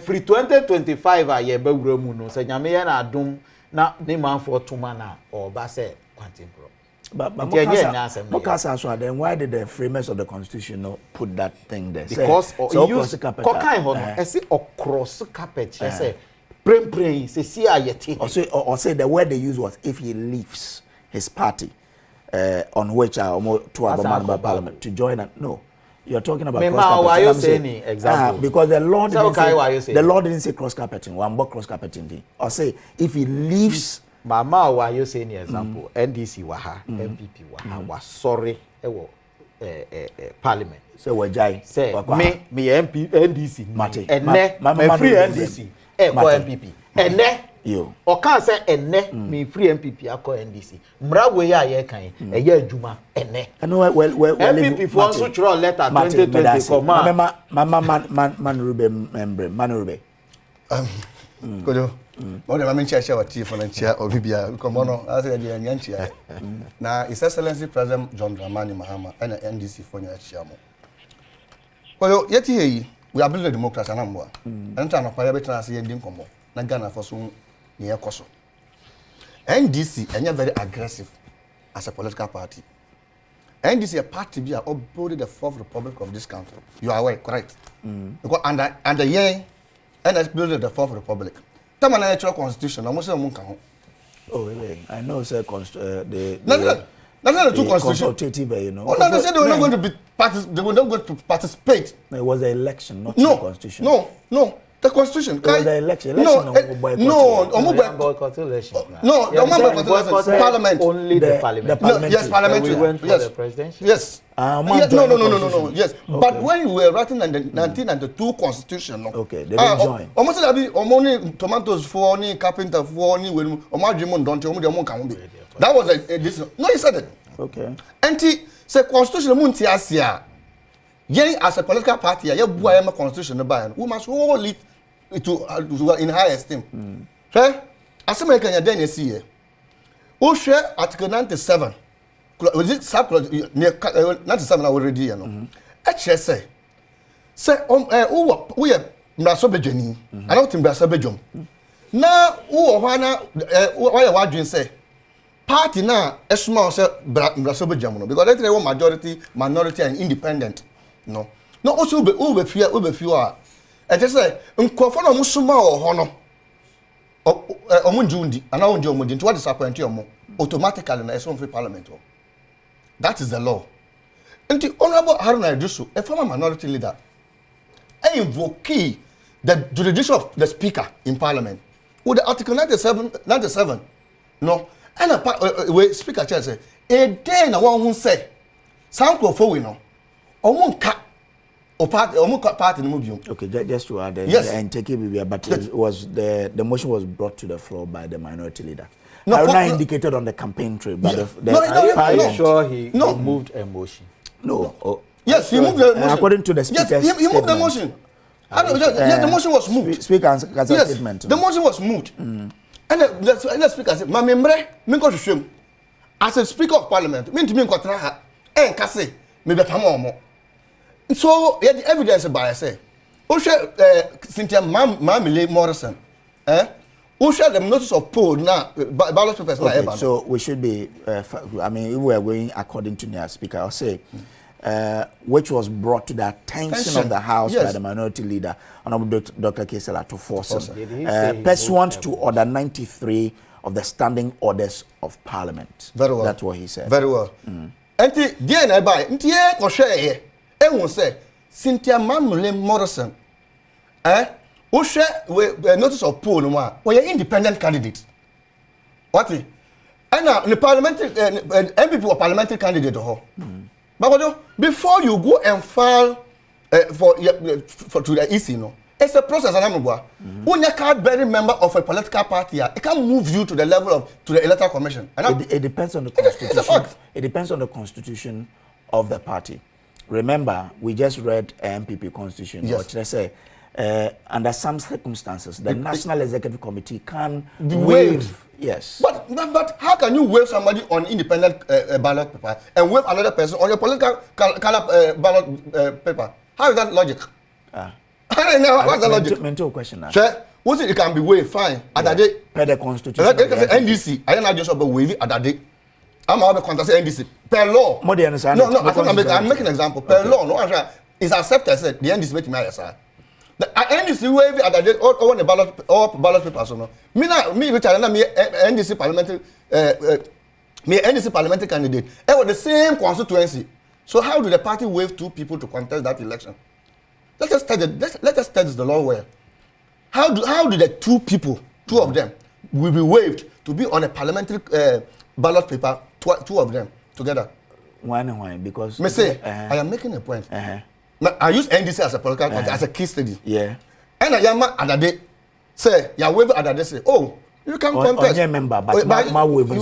[SPEAKER 11] free 2025 a ye be wura mu no say nyame ye na adom na ne man for tuma na or ba say quantum pro.
[SPEAKER 1] But Mokasa, so then why did the framers of the constitution not put that thing there?
[SPEAKER 11] Because you use I say cross carpet. I say pray say see ayeti.
[SPEAKER 1] Or say the word they use was if he leaves his party on which to a parliament to join it. No. You're talking about cross carpeting.
[SPEAKER 11] Exactly.
[SPEAKER 1] Because the Lord didn't say cross carpeting. One more cross carpeting. Or say if he leaves
[SPEAKER 11] Mama, why you saying the example? NDC waha, MPP waha, was sorry, Parliament.
[SPEAKER 1] So we jai.
[SPEAKER 11] Say me MP NDC. Mate. And me free NDC. Ko MPP. And
[SPEAKER 1] you.
[SPEAKER 11] Or can't say me free MPP ako NDC. Mra we ya ye kan. E ye adwuma ene.
[SPEAKER 1] And well
[SPEAKER 11] MPP for so throw letter 2020
[SPEAKER 1] come. Mama Manurube.
[SPEAKER 10] Kojo. Mo de mama nchia wa chief na nchia obibia komo no ase de nyanchia. Na His Excellency President John Dramani Mahama and NDC for nya chia mo. Kojo yeti yi we are building a democracy na mbo. Enta na pa betra ase yendin komo. Na Ghana for so ne yekoso. NDC enya very aggressive as a political party. NDC a party be upholding the fourth republic of this country. You are aware, correct? Because under year and has built the fourth republic. Tama na natural constitution, almost a monk.
[SPEAKER 1] Oh, really? I know, sir. The
[SPEAKER 10] two
[SPEAKER 1] consultative, you know.
[SPEAKER 10] Oh, no, they said they were not going to be they were not going to participate.
[SPEAKER 1] No, it was the election, not the constitution.
[SPEAKER 10] No. The constitution.
[SPEAKER 1] It was the election.
[SPEAKER 10] No,
[SPEAKER 11] boycott election.
[SPEAKER 10] No, the boycott
[SPEAKER 11] parliament. Only the parliament.
[SPEAKER 10] Yes, parliamentary.
[SPEAKER 11] We went for the presidential.
[SPEAKER 10] Yes. No. Yes, but when you were writing in the 1992 constitution,
[SPEAKER 1] okay, they didn't join.
[SPEAKER 10] Almost that be only tomatoes for any carpenter for any when that was this. No, he said it.
[SPEAKER 1] Okay.
[SPEAKER 10] And he said constitution munti asia. Yet as a political party, you buy a constitution we must hold it to in high esteem. Okay? As American you see here. Who share Article 97. Was it sub 97 already, you know? HSA. Say we are Mrasobejani. I don't think Mrasabejum. Now why you say party now a small Mrasobejam because they want majority, minority and independent. No also be few are I just say nkofo na musuma ho no omunjundi ana onje omudi nti what disappoint you automatically na eson free parliament. That is the law. And the Honorable Haruna Idrisu, a former minority leader, I invoke the jurisdiction of the speaker in parliament with the Article 97 no and a speaker chair say a day na one who say some crofo we no omunka or party no.
[SPEAKER 1] Okay, just to add and take it, but it was the motion was brought to the floor by the minority leader. No, Haruna indicated on the campaign trail, but
[SPEAKER 11] are you sure he moved a motion?
[SPEAKER 10] No. Yes, he moved the motion.
[SPEAKER 1] According to the speaker,
[SPEAKER 10] yes, he moved the motion. The motion was moved.
[SPEAKER 1] Speaker has a statement.
[SPEAKER 10] The motion was moved. And the speaker said, "My member, me go to shame. As a speaker of parliament, me to me nkwatra ha. Nkase me be pam omo." So, the evidence by say, Cynthia Mamile Morrison, who shared the notice of poll now, ballot papers.
[SPEAKER 1] Okay, so we should be, I mean, if we are going according to the speaker, I'll say, which was brought to the attention of the House by the minority leader, Honorable Dr. Kesela, to force him, pursuant to Order 93 of the Standing Orders of Parliament.
[SPEAKER 10] Very well.
[SPEAKER 1] That's what he said.
[SPEAKER 10] Very well. And the DNA by, and share here. Everyone say Cynthia Mamule Morrison, who share with notice of poll, we are independent candidate. What? And now the parliamentary MPP or parliamentary candidate, but before you go and file for to the EC, It's a process, when you can't be a member of a political party, it can move you to the level of to the electoral commission. And
[SPEAKER 1] it depends on the constitution. It depends on the constitution of the party. Remember, we just read MPP constitution.
[SPEAKER 10] Yes.
[SPEAKER 1] Which they say, under some circumstances, the National Executive Committee can
[SPEAKER 10] waive.
[SPEAKER 1] Yes.
[SPEAKER 10] But how can you waive somebody on independent ballot paper and waive another person on your political ballot paper? How is that logic? I don't know. What's the logic?
[SPEAKER 1] Mental question now.
[SPEAKER 10] Sure. What's it can be waived? Fine. At that day,
[SPEAKER 1] per the constitution.
[SPEAKER 10] NDC. I don't know just about waive at that day. I'm out of contest NDC per law.
[SPEAKER 1] More than understand.
[SPEAKER 10] No, I'm making an example. Per law, no, it's accepted. Said the NDC make me sir. The NDC waive at that day all the ballot papers. No, me which I me NDC parliamentary me NDC parliamentary candidate. It was the same constituency. So how do the party waive 2 people to contest that election? Let us study the law well. How do the 2 people, 2 of them, will be waived to be on a parliamentary ballot paper, 2 of them together?
[SPEAKER 1] Why? Because
[SPEAKER 10] me say, I am making a point. Now, I use NDC as a political party, as a case study.
[SPEAKER 1] Yeah.
[SPEAKER 10] And I am Adade say, you waive Adade say, oh, you can contest.
[SPEAKER 1] On member, but my waive.
[SPEAKER 10] You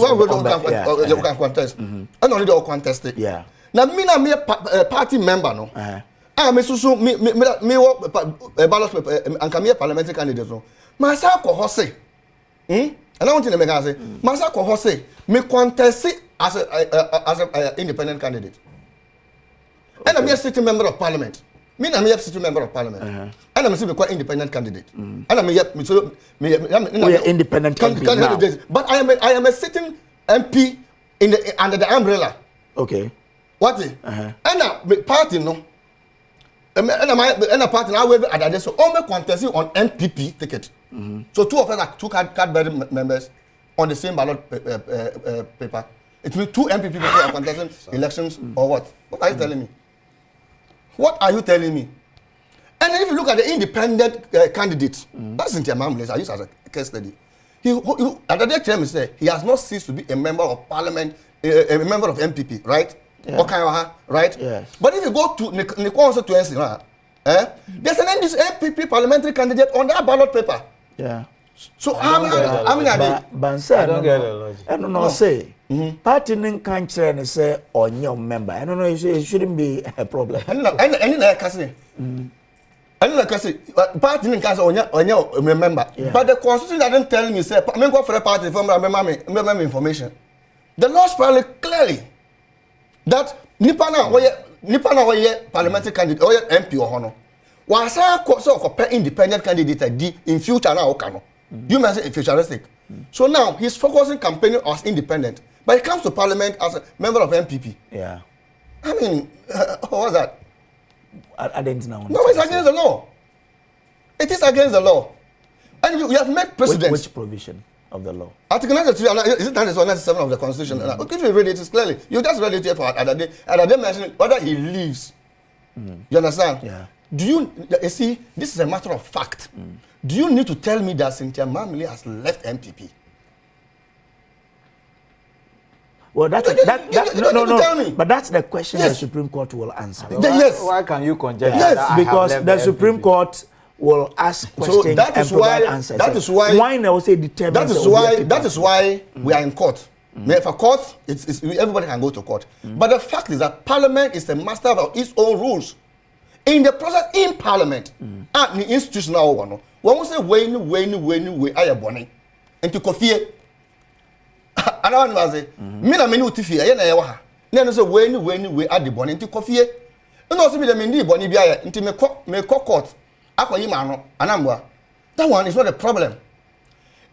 [SPEAKER 10] can contest. And only they all contest it.
[SPEAKER 1] Yeah.
[SPEAKER 10] Now, me a party member, no. Me ballot paper and come here parliamentary candidate no. Masa ko hose. And I want to make say, Masa ko hose me contest as a independent candidate. And I'm a sitting member of parliament. Me I'm a sitting member of parliament. And I'm a quite independent candidate. And I'm a
[SPEAKER 1] independent candidate.
[SPEAKER 10] But I am a sitting MP in the under the umbrella.
[SPEAKER 1] Okay.
[SPEAKER 10] What? And now party no. And a party now waive at that so all me contesting on MPP ticket. So 2 of us are 2 card-bearing members on the same ballot paper. It means 2 MPP people are contesting elections or what? What are you telling me? What are you telling me? And if you look at the independent candidates, that's in Mamles, I use as a case study. At the time, he said he has not ceased to be a member of parliament, a member of MPP, right? Yeah. Right?
[SPEAKER 1] Yes.
[SPEAKER 10] But if you go to the constituency, there's an MPP parliamentary candidate on that ballot paper.
[SPEAKER 1] Yeah.
[SPEAKER 10] So I don't
[SPEAKER 11] get the logic.
[SPEAKER 1] I don't know. Say party can't say on your member. I don't know. It shouldn't be a problem.
[SPEAKER 10] I don't know. Party can't say on your member. But the constitution doesn't tell me say I'm going for a party from member information. The law spells clearly that Nipana Oye parliamentary candidate or MP or Hono. Was a independent candidate in future now Okano. You may say futuristic. So now he's focusing campaigning as independent, but he comes to parliament as a member of MPP.
[SPEAKER 1] Yeah.
[SPEAKER 10] I mean, what's that?
[SPEAKER 1] I didn't know.
[SPEAKER 10] No, it's against the law. It is against the law. And you have made precedents.
[SPEAKER 1] Which provision of the law?
[SPEAKER 10] Article 93, is it 97 of the Constitution? If you read it, it's clearly. You just read it here for Adade. Adade mentioned whether he leaves. You understand?
[SPEAKER 1] Yeah.
[SPEAKER 10] Do you see, this is a matter of fact. Do you need to tell me that Cynthia Mamile has left MPP?
[SPEAKER 1] Well, no.
[SPEAKER 10] Tell me.
[SPEAKER 1] But that's the question the Supreme Court will answer.
[SPEAKER 10] Yes.
[SPEAKER 11] Why can you conjecture?
[SPEAKER 10] Yes,
[SPEAKER 1] because the Supreme Court will ask questions and provide answers.
[SPEAKER 10] That is why.
[SPEAKER 1] Why now say determine?
[SPEAKER 10] That is why we are in court. For court, everybody can go to court. But the fact is that Parliament is the master of its own rules. In the process in Parliament, and the institutional one, when we say when I am born into coffee. And I was say, Mina menu tifi, I know ha. Then say when I the born into coffee. And also be the mindi boni biya into me court. Akwa yimano anambwa. That one is not a problem.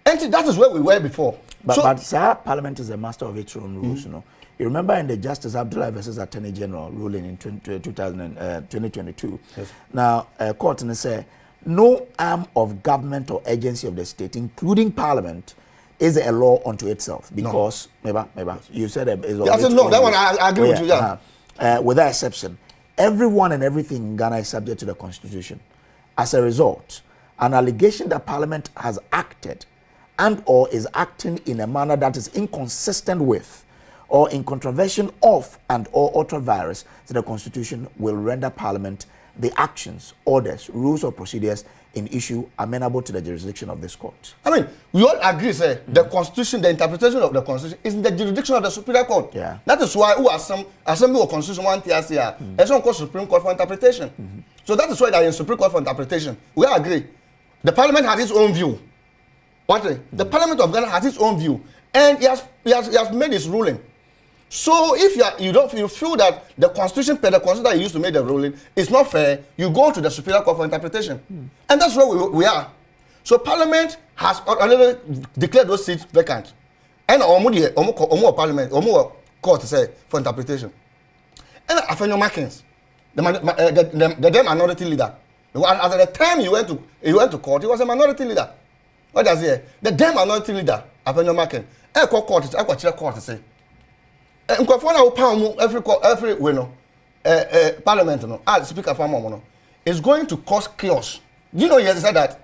[SPEAKER 10] And that is where we were before.
[SPEAKER 1] But sir, Parliament is the master of its own rules, you know. You remember in the Justice Abdullah versus Attorney General ruling in 2022. Yes. Now, court say no arm of government or agency of the state, including Parliament, is a law unto itself. Because maybe you said it is.
[SPEAKER 10] I said no. That one I agree with you. Yeah.
[SPEAKER 1] With that exception, everyone and everything in Ghana is subject to the Constitution. As a result, an allegation that Parliament has acted and or is acting in a manner that is inconsistent with or in contravention of and or ultra-virus to the Constitution will render Parliament the actions, orders, rules or procedures in issue amenable to the jurisdiction of this court.
[SPEAKER 10] I mean, we all agree, sir, the constitution, the interpretation of the constitution is in the jurisdiction of the Superior Court.
[SPEAKER 1] Yeah.
[SPEAKER 10] That is why who assembly or constitution one TRCR, and some called Supreme Court for interpretation. So that is why they are in Supreme Court for interpretation. We all agree. The Parliament has its own view. The Parliament of Ghana has its own view, and he has made his ruling. So if you feel that the constitution that you used to make the ruling is not fair, you go to the Superior Court for interpretation, and that's where we are. So Parliament has already declared those seats vacant, and Parliament, court say for interpretation. And Afenyo Markins, the then minority leader, at the time he went to court, he was a minority leader. What does he say? The then minority leader, Afenyo Markins, court say. Parliament, Speaker Farmer, is going to cause chaos. Do you know he has said that?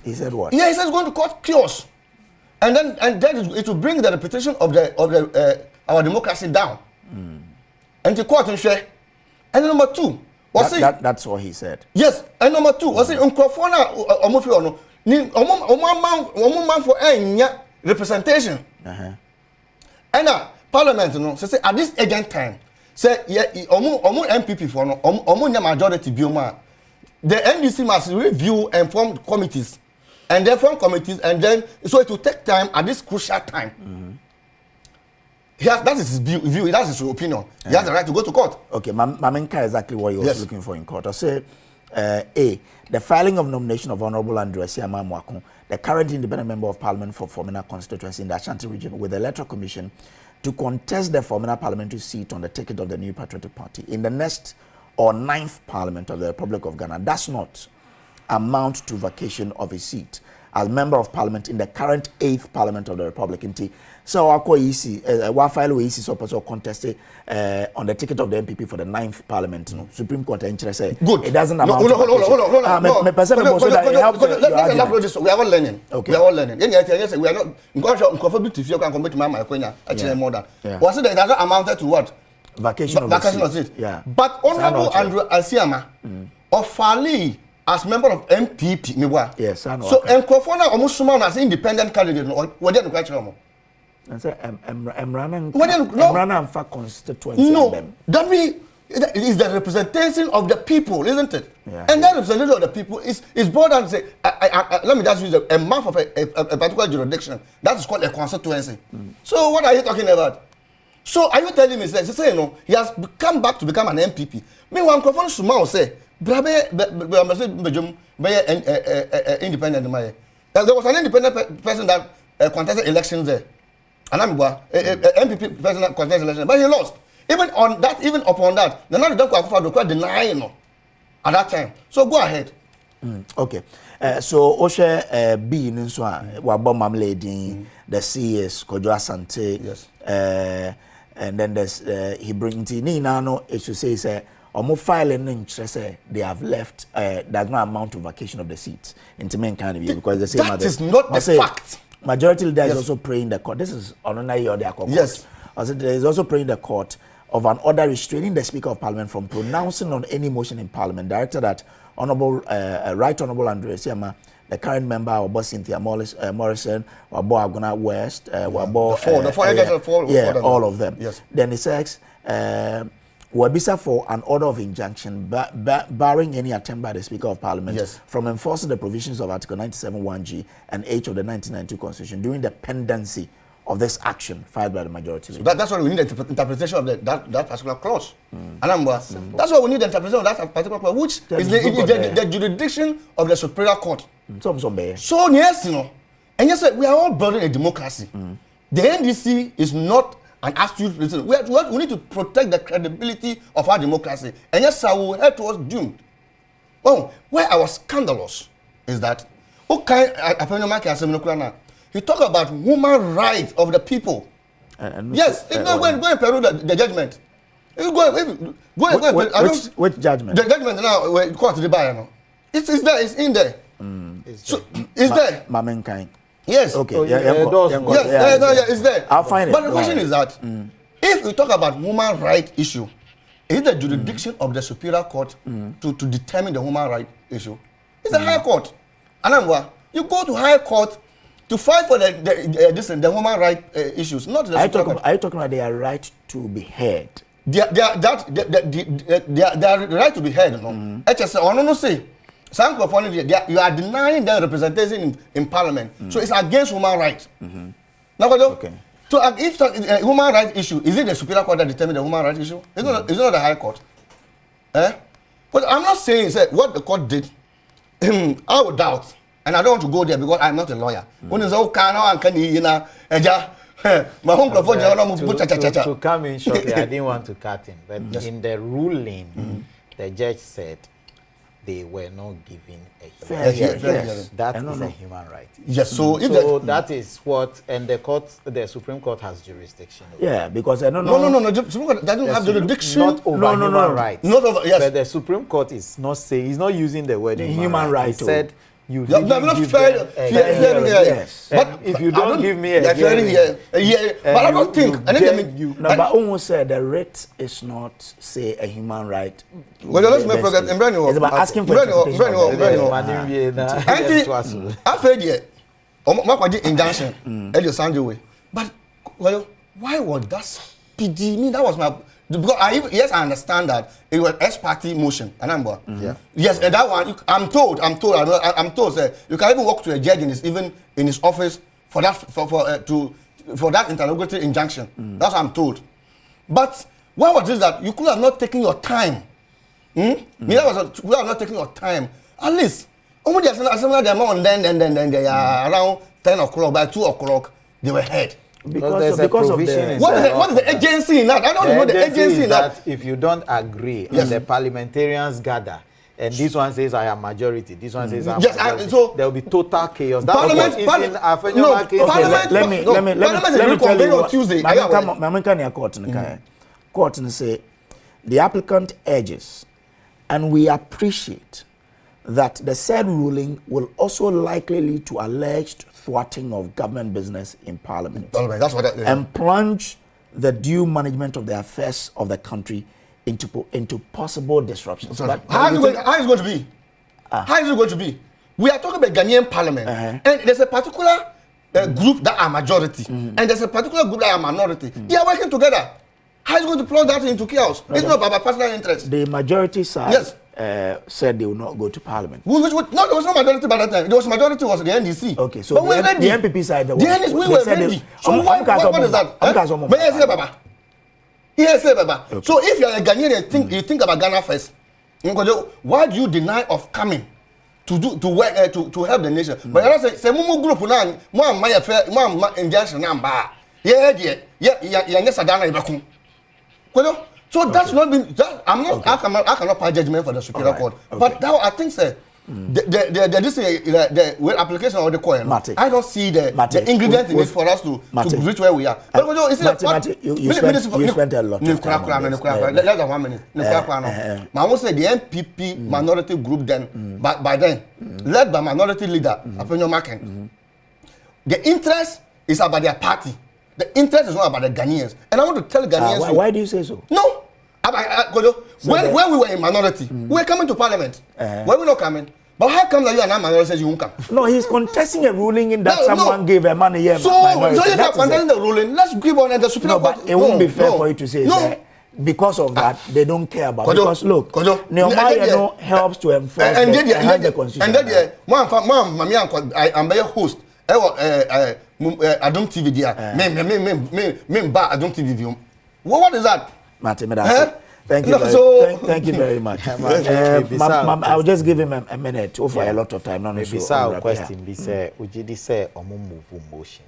[SPEAKER 1] He said what?
[SPEAKER 10] Yeah, he says it's going to cause chaos, and then it will bring the reputation of our democracy down. And the court and share. And number two,
[SPEAKER 1] that's what he said.
[SPEAKER 10] Yes, and number two, was it Omo for representation. And Parliament, say at this agent time, say omo MPP for omo majority bioma. The NDC must review and form committees, and then form committees, and then so it will take time at this crucial time. That is his view. That's his opinion. He has the right to go to court.
[SPEAKER 1] Okay, Mamenka exactly what he was looking for in court. I say, the filing of nomination of Honorable Andrew Esiama Mwakun, the current independent member of Parliament for Formina constituency in the Ashanti region, with the Electoral Commission to contest the Formina parliamentary seat on the ticket of the New Patriotic Party in the next or 9th Parliament of the Republic of Ghana does not amount to vacation of a seat as member of Parliament in the current 8th Parliament of the Republic. So I file easy so contest on the ticket of the MPP for the 9th Parliament. Supreme Court say good. It doesn't amount to vacation.
[SPEAKER 10] We are all learning. Okay. We are all learning. Yes, we are not going to feel more than. Was it that doesn't amount to what?
[SPEAKER 1] Vacation of seat.
[SPEAKER 10] Yeah. But Honorable Andrew Esiama of Fali as member of MPP,
[SPEAKER 1] yes, I know.
[SPEAKER 10] So, and Kofona almost as independent candidate, what did you question?
[SPEAKER 1] And say, Emrana and constituency.
[SPEAKER 10] No, that is the representation of the people, isn't it?
[SPEAKER 1] Yeah.
[SPEAKER 10] And that representation of the people is brought down to say, let me just use a map of a particular jurisdiction. That is called a constituency. So, what are you talking about? So, are you telling me, say, no, he has come back to become an MPP? Meanwhile, Kofona Suma will say, independent. There was an independent person that contested elections there. And I'm MPP person that contested elections, but he lost. Even upon that, the Nnawotwe Yi denying at that time. So go ahead.
[SPEAKER 1] Okay. So Oshe B Ninswa Wabo Mamledin, the CS Kojo Asante.
[SPEAKER 10] Yes.
[SPEAKER 1] And then there's he brings in Nano, it should say filing interest they have left does not amount to vacation of the seats into main kind of because the same
[SPEAKER 10] that is not the fact.
[SPEAKER 1] Majority leader is also praying the court. This is Onona Yi or the court.
[SPEAKER 10] Yes.
[SPEAKER 1] There is also praying the court of an order restraining the Speaker of Parliament from pronouncing on any motion in Parliament directed at Right Honorable Andrew Esiama, the current member of Cynthia Morrison, Wabo Aguna West,
[SPEAKER 10] the four,
[SPEAKER 1] all of them.
[SPEAKER 10] Yes.
[SPEAKER 1] Then it says Wabisa for an order of injunction barring any attempt by the Speaker of Parliament from enforcing the provisions of Article 97(1)(g) and H of the 1992 Constitution during the pendency of this action filed by the majority.
[SPEAKER 10] So that's why we need the interpretation of that particular clause. And that's why we need the interpretation of that particular clause, which is the jurisdiction of the Superior Court. So yes, and yes, we are all building a democracy. The NDC is not an absolute reason. We need to protect the credibility of our democracy. And yes, sir, we head towards doomed. Oh, where I was scandalous is that he talk about human rights of the people. Yes, go and Peru the judgment.
[SPEAKER 1] Which judgment?
[SPEAKER 10] The judgment now court the buyer. It's there. It's in there. So it's there.
[SPEAKER 1] Mamenkai.
[SPEAKER 10] Yes.
[SPEAKER 1] Okay.
[SPEAKER 10] It's there.
[SPEAKER 1] I'll find it.
[SPEAKER 10] But the question is that if we talk about human rights issue, is the jurisdiction of the Superior Court to determine the human rights issue? It's the High Court. Anambwa, you go to High Court to fight for the human rights issues, not the Supreme Court.
[SPEAKER 1] Are you talking about their right to be heard?
[SPEAKER 10] Their right to be heard, no. HSA, or no say, you are denying their representation in Parliament, so it's against human rights. Now, okay. So if a human rights issue, is it the Superior Court that determines the human rights issue? It's not the High Court. But I'm not saying what the court did. I would doubt, and I don't want to go there because I'm not a lawyer. When it's all kind of my home
[SPEAKER 11] to come in shortly, I didn't want to cut him, but in the ruling, the judge said they were not given a fair hearing. That is a human right.
[SPEAKER 10] Yes, so
[SPEAKER 11] that is what, and the Supreme Court has jurisdiction.
[SPEAKER 1] Yeah, because I don't know.
[SPEAKER 10] No. The Supreme Court doesn't have jurisdiction.
[SPEAKER 11] Not over human rights.
[SPEAKER 10] Not over, yes.
[SPEAKER 11] But the Supreme Court is not saying, he's not using the word
[SPEAKER 1] human rights.
[SPEAKER 11] He said, you
[SPEAKER 10] didn't give fair,
[SPEAKER 11] yes. But if you don't give me a hearing,
[SPEAKER 10] but I don't think.
[SPEAKER 1] But almost said the writ is not, say, a human right.
[SPEAKER 10] Well, let's make progress.
[SPEAKER 1] It's about asking for
[SPEAKER 10] injunction. But well, why was that PD? Me, that was my. Because I understand that it was ex-party motion, Yes, and that one, I'm told, sir, you can even walk to a judge in his office for that interrogatory injunction. That's what I'm told. But why was it that you could have not taken your time? You could have not taken your time. At least, then they are around 10 o'clock, by 2 o'clock, they were heard.
[SPEAKER 11] Because of the
[SPEAKER 10] what is the agency in that? I don't know the agency in that.
[SPEAKER 11] If you don't agree, and the parliamentarians gather, and this one says I am majority, this one says I am majority, so there will be total chaos.
[SPEAKER 1] Let me tell you what.
[SPEAKER 10] Tuesday.
[SPEAKER 1] Court say the applicant urges, and we appreciate that the said ruling will also likely lead to alleged thwarting of government business in Parliament.
[SPEAKER 10] That's what
[SPEAKER 1] and plunge the due management of the affairs of the country into possible disruptions.
[SPEAKER 10] How is it going to be? How is it going to be? We are talking about Ghanaian Parliament, and there's a particular group that are majority, and there's a particular group that are minority. They are working together. How is it going to plunge that into chaos? It's not about personal interest.
[SPEAKER 1] The majority side said they will not go to Parliament.
[SPEAKER 10] No, there was no majority by that time. There was majority was the NDC.
[SPEAKER 1] Okay, so the MPP side,
[SPEAKER 10] we were ready. So what is that? Yes, Baba. Okay. So if you are a Ghanaian, you think about Ghana first. Why do you deny of coming to work to help the nation? But I say mumu group now, more injunction number. So that's not been. I'm not. Okay. I cannot pass judgment for the Superior Court. Okay. But now I think, sir, the application of the coin. I don't see the ingredient in it for us to reach where we are. But
[SPEAKER 1] you spent a lot of time.
[SPEAKER 10] Less than 1 minute. I will say the MPP minority group then, by then, led by minority leader, Apenyo Maken. The interest is about their party. The interest is not about the Ghanaians. And I want to tell Ghanaians...
[SPEAKER 1] why do you say so?
[SPEAKER 10] No. When we were in minority, we were coming to Parliament. Why we not coming? But how come that you are not minority says you won't come?
[SPEAKER 1] No, he's contesting a ruling in that someone gave a money here.
[SPEAKER 10] So if you're contesting the ruling, let's give on the Supreme Court.
[SPEAKER 1] But it won't be fair for you to say that because of that, they don't care about it. Because look, Nnawotwe helps to enforce the constitution. And then, I'm a host. Adom TV there. Me ba Adom TV view. What is that? Thank you very much. I'll just give him a minute for a lot of time.
[SPEAKER 11] Question be say Ujidi say move motion.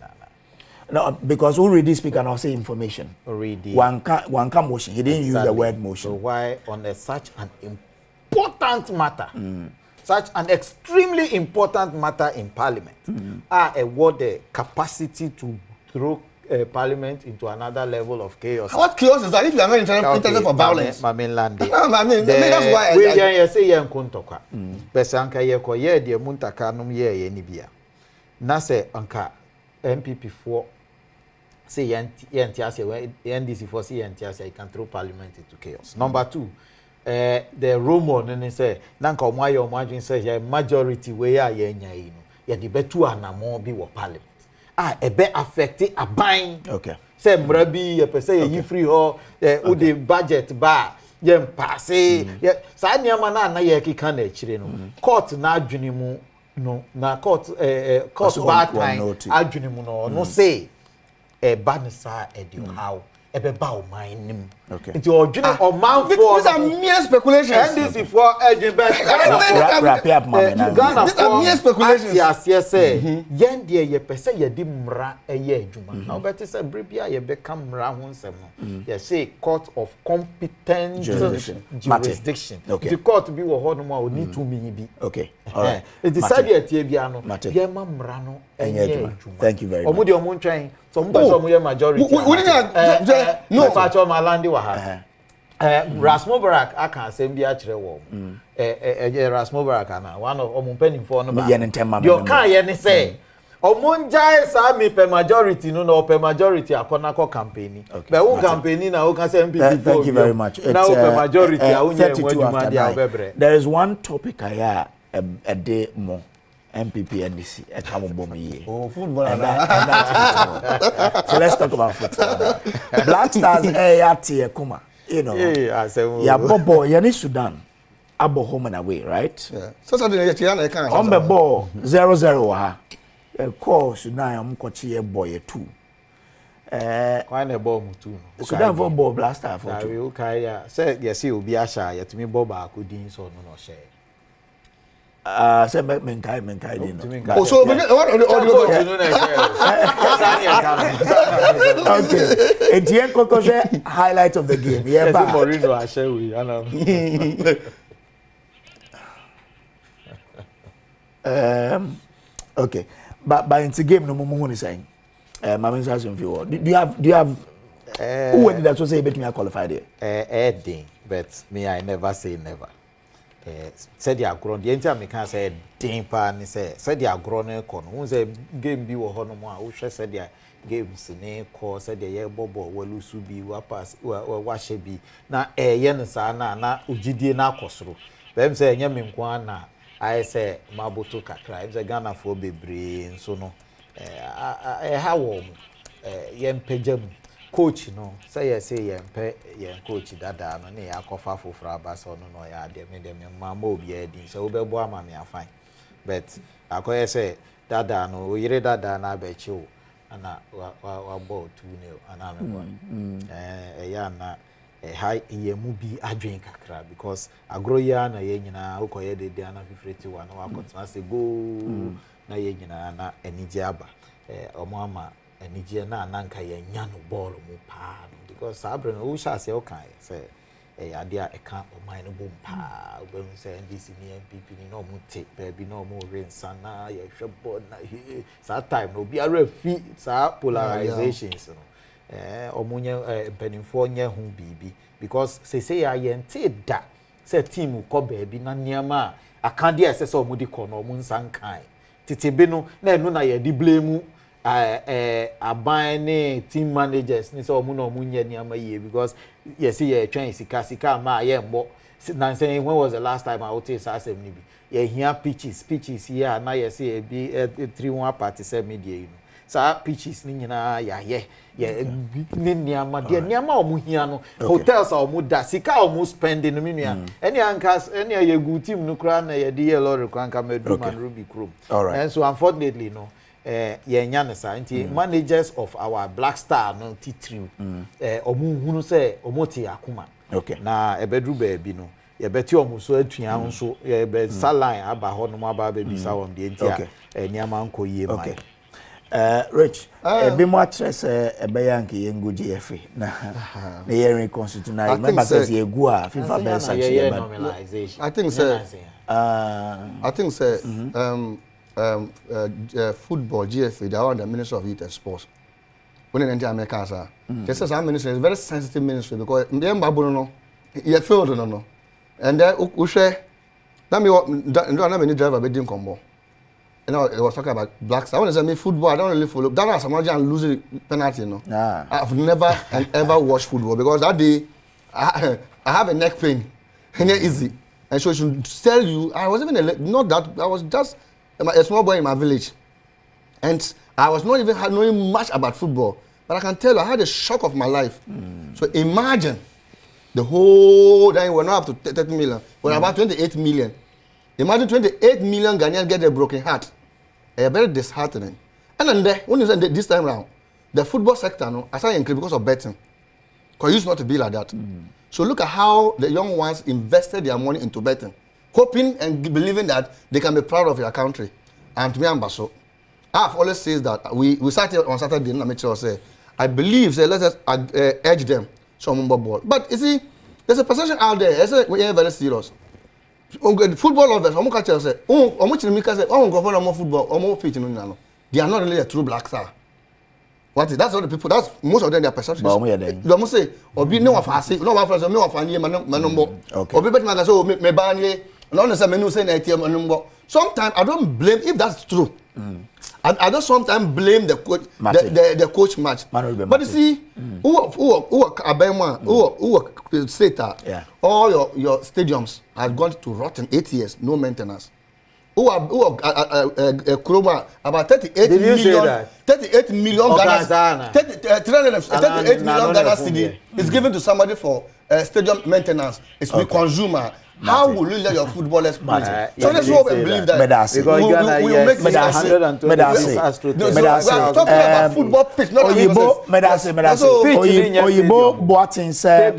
[SPEAKER 1] No, because already speak and I'll say information.
[SPEAKER 11] Already.
[SPEAKER 1] One can motion. He didn't use the word motion.
[SPEAKER 11] So why on such an important matter? Such an extremely important matter in Parliament award the capacity to throw Parliament into another level of chaos.
[SPEAKER 10] What chaos is that if you are not interested for violence?
[SPEAKER 11] I mean, that's
[SPEAKER 10] why
[SPEAKER 11] we say yen kuntoka. Besanka ye ko ye de muntaka num ye ni bia. Na se anka MPP4 say NTS NDC4 say NTS you can throw Parliament into chaos. Number 2, the rumor no say nanka omo aye omo adwin say ye majority we ya ye nya yi no ye de betu anamo bi wo parliament ebe affect aban
[SPEAKER 1] okay
[SPEAKER 11] say mra bi ye pese ye yi free ho wo the budget ba ye pass ye sa niam na ye kika na akire no court na adwene mu no na court bad time adwene mu no say banisa how ebe ba o man nim nti odwene o man for
[SPEAKER 10] these are mere speculations
[SPEAKER 11] NDC for edwin best
[SPEAKER 1] wrap up mama na
[SPEAKER 10] these are mere speculations
[SPEAKER 11] yes yen de ye pese ye di mra eye adwuma na obeti say brebia ye be kam mra ho nsem no ye say court of competent jurisdiction the court bi wo ho no ma oni to me bi
[SPEAKER 1] okay all right
[SPEAKER 11] it is said ye tie bia no ye ma mra no eye adwuma
[SPEAKER 1] thank you very much
[SPEAKER 11] omo de omo ntwen so mbo omo ye majority no pacho malandi wa ha Rasmo Barak aka asem bi a kire wo Rasmo Barak na one of omo penifo no ba yo kan ye ne say omo njai sa me pe majority no na pe majority akona ko campaign be wo campaign na wo kan say MPP
[SPEAKER 1] thank you very much
[SPEAKER 11] na wo pe majority a wo nye waduma dia obebre
[SPEAKER 1] there is one topic a day more MPP NDC Ekamobomie.
[SPEAKER 10] Oh, football.
[SPEAKER 1] So let's talk about football. Black Stars Yati Kuma. You know. Yeah, Bobo, Yani Sudan. Abo home and away, right?
[SPEAKER 10] Yeah. So something I can't.
[SPEAKER 1] On the ball 0-0 ha. Call Sudan Mkochi boy 2.
[SPEAKER 11] Quite a ball too.
[SPEAKER 1] Sudan for ball Black Stars for 2.
[SPEAKER 11] Okay, say yes, you be asha yet me boba could din so no share.
[SPEAKER 1] Say menkai dino.
[SPEAKER 10] Oh, so what
[SPEAKER 1] okay. Etienne Koko say highlight of the game. Yeah,
[SPEAKER 11] but Morino I share we
[SPEAKER 1] okay. But into game no more saying. Mama says in view. Do you have who when did that say bet me I qualified there?
[SPEAKER 11] But me I never say never. Said the agron the entire me can say dimpa ni say said the agron e ko no say game bi wo ho no mo a wo hwe said the games ne ko said the ye bobo walu su bi wa pass wa hye bi na ye ne sa na ogidie na akosoro bem say enya me nko na I say maboto kakra im say Ghana for bebre nso no ha wo ye mpejam coach no say yempe yen coach dada no ne yakofa foforo abaso no ya de me mama obi edi so obebo ama me afan but akoye say dada no oyire dada na abechi o ana wa ball 2-0 ana me bo ya na high yemu bi adwen kakra because agro ya na ye nyina ukoye de ana 51 na wakotna say go na ye nyina na enije aba omo ama enije na ananka ye nya no ball mu pa because sabre no usha se o kan say ade a eka o man no bom pa obem say NDC ni MPP ni no mu te baby no mu rensa na ye hwe ball na he sa time no bi ara fi sa polarizations no omunye penifo nye hu bibi because say ya ye nte da say team ko baby na niama akande ese say omudi ko no mu nsan kan titebe no na enu na ye di blame aban ne team managers ni say omu na omu nye niama ye because you see ye twen sika ma ye mbo na say when was the last time I would say asem ni bi ye hia pitches here na ye say be 3-1 party say media you know sa pitches ni nyina ya ye ni niama de niama omu hia no hotels omu da sika omu spending no minua any ankas any ye good team no kra na ye de ye lorry kwan ka medu man Ruby Chrome and so unfortunately no ye nya ne sa nti managers of our Black Star no titri omu hunu say omu te akuma na ebedru ba bi no ye beti omu so atua ho so ye be saline aba ho no aba ba bi sa won de nti niama nko yie mai
[SPEAKER 1] Rich, be more stress ebe yanke yengu GFA na ye reconstitutional remember says ye go a FIFA best
[SPEAKER 10] I think say football GFA they are the Ministry of Youth and Sports when in America sir just as our ministry is very sensitive ministry because remember no ye failed no and then uhwe na me na me driver be dim combo. You know, it was talking about Black Stars. I want to say me football. I don't really follow. That was some and losing penalty. No, I've never and ever watched football because that day I have a neck pain. easy. And so she should tell you, I was even not that, I was just a small boy in my village. And I was not even knowing much about football. But I can tell you, I had a shock of my life. So imagine the whole time we're not up to 30 million. We're about 28 million. Imagine 28 million Ghanaians get a broken heart. It's very disheartening. And then there, when you say this time around, the football sector, no, I started increase because of betting. Because it used not to be like that. So look at how the young ones invested their money into betting, hoping and believing that they can be proud of their country. And to me, I'm so. I've always said that we sat here on Saturday and I make sure say, I believe, say, let us urge them some ball. But you see, there's a perception out there. I say we are very serious. Football lovers, I'm going to say, more football, or more pitch. They are not really a true black star. What is that's all the people? That's most of them their perception. They must say, or be no of us, no one from no of any manumbo. Or be better magazine, me banye, and honestly, menu say manumbo. Sometimes I don't blame if that's true. I don't sometimes blame the coach, the coach match. But you see, who state that all your stadiums have gone to rotten 8 years, no maintenance. Who Kuroma about 38 million. 38 million Ghana. 38 million Ghana cedi is given to somebody for stadium maintenance. It's the consumer. How will you let your footballers play? So that's what we believe that we will make Medase. We are talking about football pitch, not
[SPEAKER 1] Medase. Oyibo Boatin said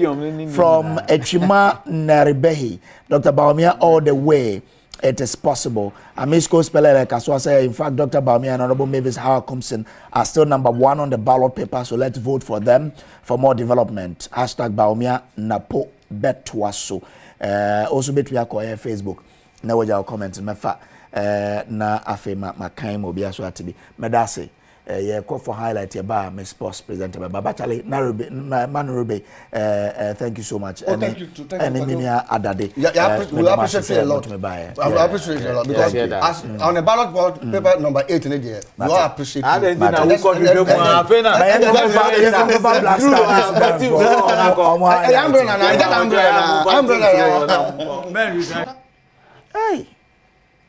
[SPEAKER 1] from Echima Naribehi, Dr. Baumia all the way. It is possible. Amisco Spelele Kaswa say, in fact, Dr. Baumia and Honorable Mavis Howard Compson are still #1 on the ballot paper, so let's vote for them for more development. Hashtag Baumia Napo Betwaso. Also, between Facebook. Now, what your comments? Mefa na afe makaim obi aso atibi. Medase. Yeah, call for highlight your bar, Miss Sports presenter. Babatale Manurube. Thank you so much.
[SPEAKER 10] Oh, thank you too.
[SPEAKER 1] And Emilia Adade.
[SPEAKER 10] We appreciate it a lot. I appreciate it a lot because as on the ballot board paper number 8 in the year, we all appreciate it.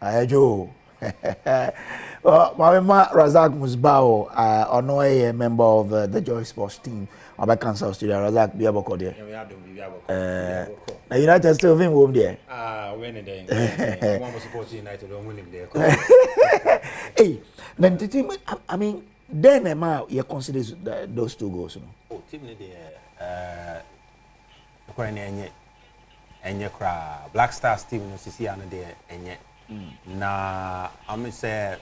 [SPEAKER 1] Hey, Joe. Mama Razak Musbao, a member of the Joy Sports team. About Kansas Studio. Razak, be able to there. United still win home there.
[SPEAKER 12] Winning there. One was supposed to United don't win there.
[SPEAKER 1] Hey, then the team. I mean, then Emma, you consider those 2 goals, no?
[SPEAKER 12] Oh, team there. Enye kra Black Stars team no sisi ane there enye. Na I'm say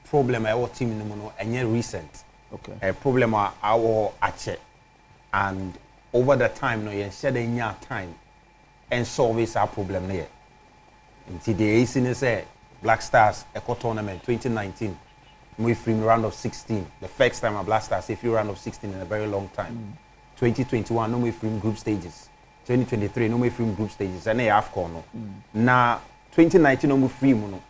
[SPEAKER 12] problem our team no enye recent. Okay. A problem our ache, and over the time no yen share the time and solve this our problem there. Until the AC say Black Stars Eco tournament 2019 we free round of 16. The first time a Black Stars say free round of 16 in a very long time. 2021 no we free group stages. 2023 no we free group stages and AFCON no. Na 2019 no we free no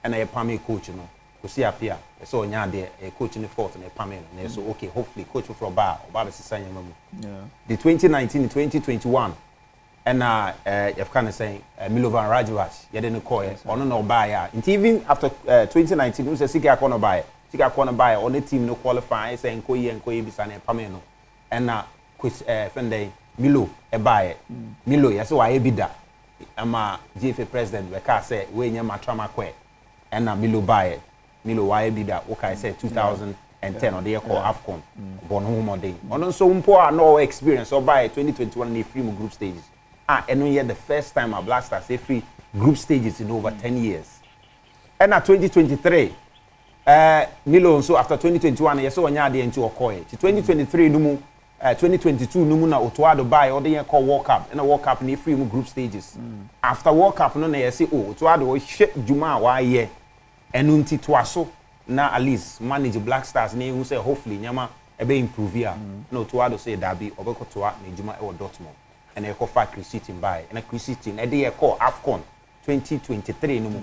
[SPEAKER 12] and I pay coach no. Kusi apia so nya de coach in the fourth and pame no so okay hopefully coach for about the sisa nyama mu the 2019 2021 and if can say Milovan Rajwat ye dey no call ono no buy ya even after 2019 we say sika kono buy on the team no qualify say nkoyi bisa na pame no and na fende Milo e buy Milo ya so why bi da ama GFA president we ka say we nya matrama kwe and na Milo buy Milo why be that okay say 2010 or they call AFCON born home or day on so mpo no experience or by 2021 the free group stages and we the first time a Black Stars say free group stages in over 10 years and at 2023 Milo so after 2021 yes so nya dey into okoye 2023 numu 2022 numu na Otuado buy or they call World Cup and a World Cup in free group stages after World Cup no na say oh Otuado shit juma why year enunti twaso na at least manage Black Stars na who say hopefully nyama ebe improve here no Otuado say dabi obekotoa na juma e Dortmund and e ko fa Crapeting buy and Crapeting e dey call AFCON 2023 no mu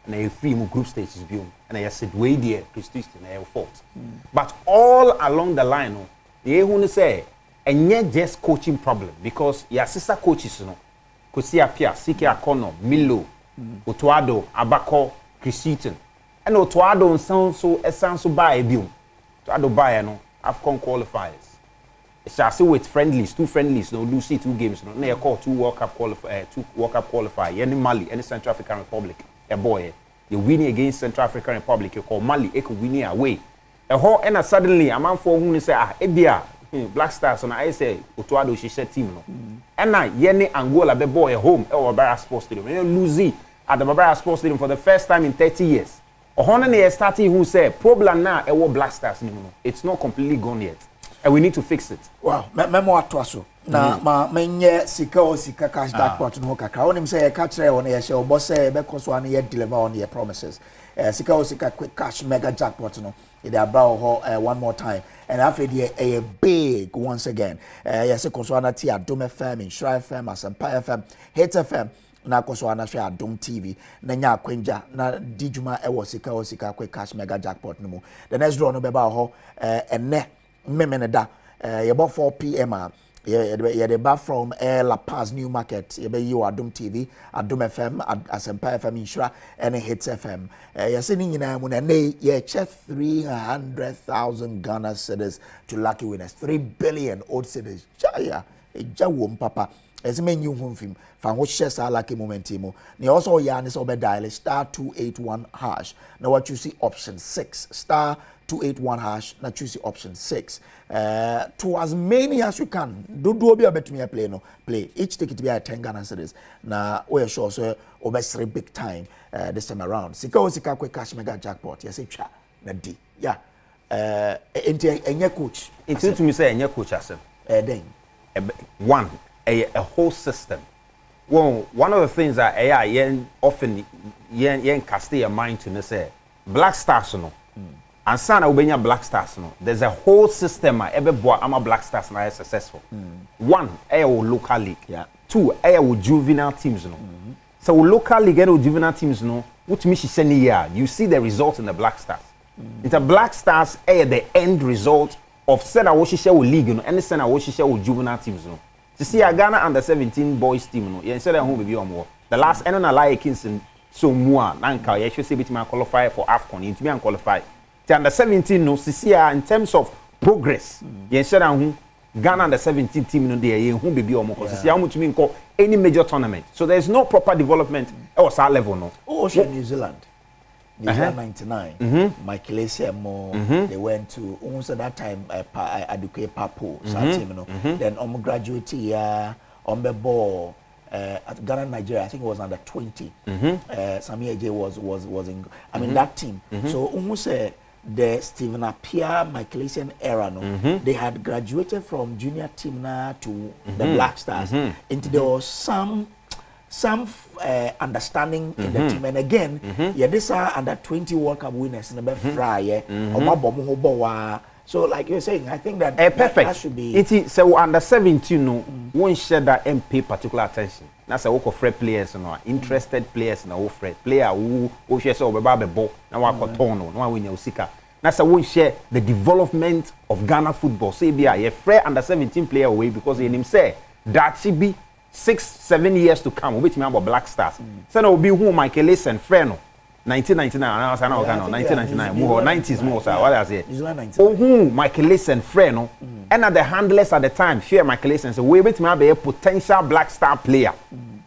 [SPEAKER 12] na e free mu group stages biom and I said way there Crapeting na e fault but all along the line no ye who say enye just coaching problem because your sister coaches no Kosi Apia, Siki Akono, Milo, Otuado, Abako, Christian. And Otuado sound so by a bill. Otuado by no AFCON qualifiers. Shall see with friendlies, 2 friendlies, no do see 2 games, no. They call 2 World Cup qualifier. Any Mali, any Central African Republic, a boy. You winning against Central African Republic, you call Mali, you could win away. A whole and suddenly a man for whom say, Ebia, Black Stars, and I say, Otuado, she said team. And I, Yeni Angola, the boy, home, or Barbara Sports Stadium. You lose at the Barbara Sports Stadium for the first time in 30 years. Or Honey starting who said, problem now, a war Black Stars. It's not completely gone yet. And we need to fix it. Wow,
[SPEAKER 1] memo atwaso. Na ma menye sika o sika cash jackpot no kakra. Onim say catch on ye show boss say be cause one ye deliver on your promises. Sika o sika quick cash mega jackpot no. It about one more time. And after the a big once again. Yes, cause one at Adom FM, Insure FM, Asampa FM, Hit FM. Na koso ana hwe Adom TV na nya akwenja na dijuma ewo sika o sika quick cash mega jackpot no mu. The next draw no be ba ho enne memeneda about 4 p.m. Yeah, the back from La Paz New Market. You Adom TV, Adom FM, Asampa FM, Insure, and Hits FM. You're sitting in a check 300,000 Ghana cedis to lucky winners. 3 billion old cedis. Jaya, Jawum Papa. As a menu home film, from which shares are lucky momentimo. Ni also Yanis over dial star 281 hash. Now what you see option 6 star 281 hash. Now choose option 6. To as many as you can. Do be a bet me a play no play. Each ticket be a 10 Ghana cedis. Now we sure so over 3 big time this time around. Sika quick cash mega jackpot. Yes, it cha na D. Yeah. Enye coach.
[SPEAKER 12] It's to me say enye coach asem.
[SPEAKER 1] Then
[SPEAKER 12] one. A whole system. Well, one of the things that AI often cast your mind to say Black Stars no. And sana ubenya Black Stars no. There's a whole system every boy I'm a Black Stars na successful. One, local league.
[SPEAKER 1] Yeah.
[SPEAKER 12] 2, juvenile teams no. So local league and juvenile teams no. What me she send here, you see the result in the Black Stars. It's a Black Stars the end result of sena wo share with league no and sena wo share with juvenile teams no. To see a Ghana under 17 boys team no, you said home be on the last and on a lie Kingston so more nanka you should say bit man qualify for AFCON into me qualify. The under 17 no see in terms of progress. You said Ghana under 17 team no there you home be on because see how much mean call any major tournament. So there's no proper development at our level no.
[SPEAKER 1] Oh, New Zealand. New Zealand 99. Michael Essien they went to almost at that time Aduke Papo team no. Then graduate here on the ball at Ghana Nigeria I think it was under 20. Sami AJ was in I mean that team. So almost the Stephen Appiah Michael Essien era no they had graduated from junior team now to the Black Stars. Into there was some understanding in the team, and again, this are under 20 World Cup winners in the fry, so like you're saying, I think that
[SPEAKER 12] perfect.
[SPEAKER 1] That should be.
[SPEAKER 12] It is so under 17, no, won't share that and pay particular attention. That's a work of Fred players, no, interested players, no, Fred player who share so about ball, now what tono, no win your sika. That's a won't share the development of Ghana football. Say, be a Fred under 17 player away because he him say that should be 6-7 years to come, which me about Black Stars. So now be who Michael Essien Freno, 1999. I was 1999, more 90s more. So what I say? Oh, who Michael Essien Freno, and at the handlers at the time, fear Michael Essien. So we wait me be a potential Black Star player.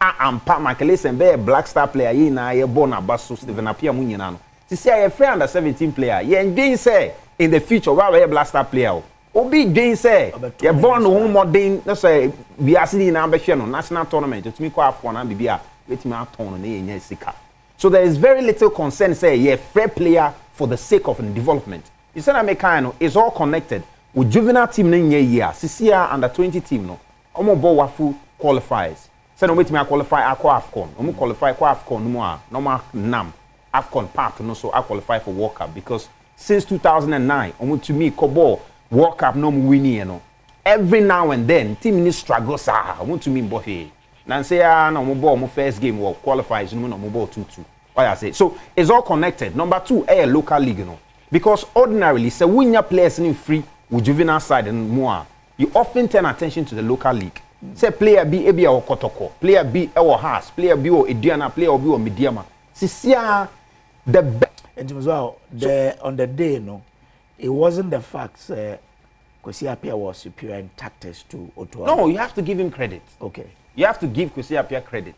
[SPEAKER 12] I'm part Michael Essien be a Black Star player. He na ye born a basu Stephen Appiah Munyano. To say a friend under 17 player. Ye and say in the future why we a Black Star player. Obi Jane say you're born home more than let's say we are sitting in ambition national tournament to me quite for an BBA let me out on a sika. So there is very little concern say yeah fair player for the sake of development. You said Americano is all connected with juvenile team in year CCR under 20 team no omo ball wafu qualifiers. Say no wait me qualify aqua AFCON. Omo qualify aqua AFCON no normal nam AFCON part no so I qualify for World Cup because since 2009 omo to me Kobo World Cup no winning, you know. Every now and then, team needs struggles. I want to mean, boy. Now say, no more my first game will qualifies. No more 2-2. What I say. So it's all connected. Number 2, a local league, you know. Because ordinarily, so when your players in free with juvenile side and more, you often turn attention to the local league. Say player B ebi a Kotoko, player B or Haas, player B or Ediana, player B or Mediama. Sisia the
[SPEAKER 1] and as well on the day no, it wasn't the fact Kwesi Appiah was superior in tactics to Ottawa.
[SPEAKER 12] No, you have to give him credit.
[SPEAKER 1] Okay.
[SPEAKER 12] You have to give Kwesi Appiah credit.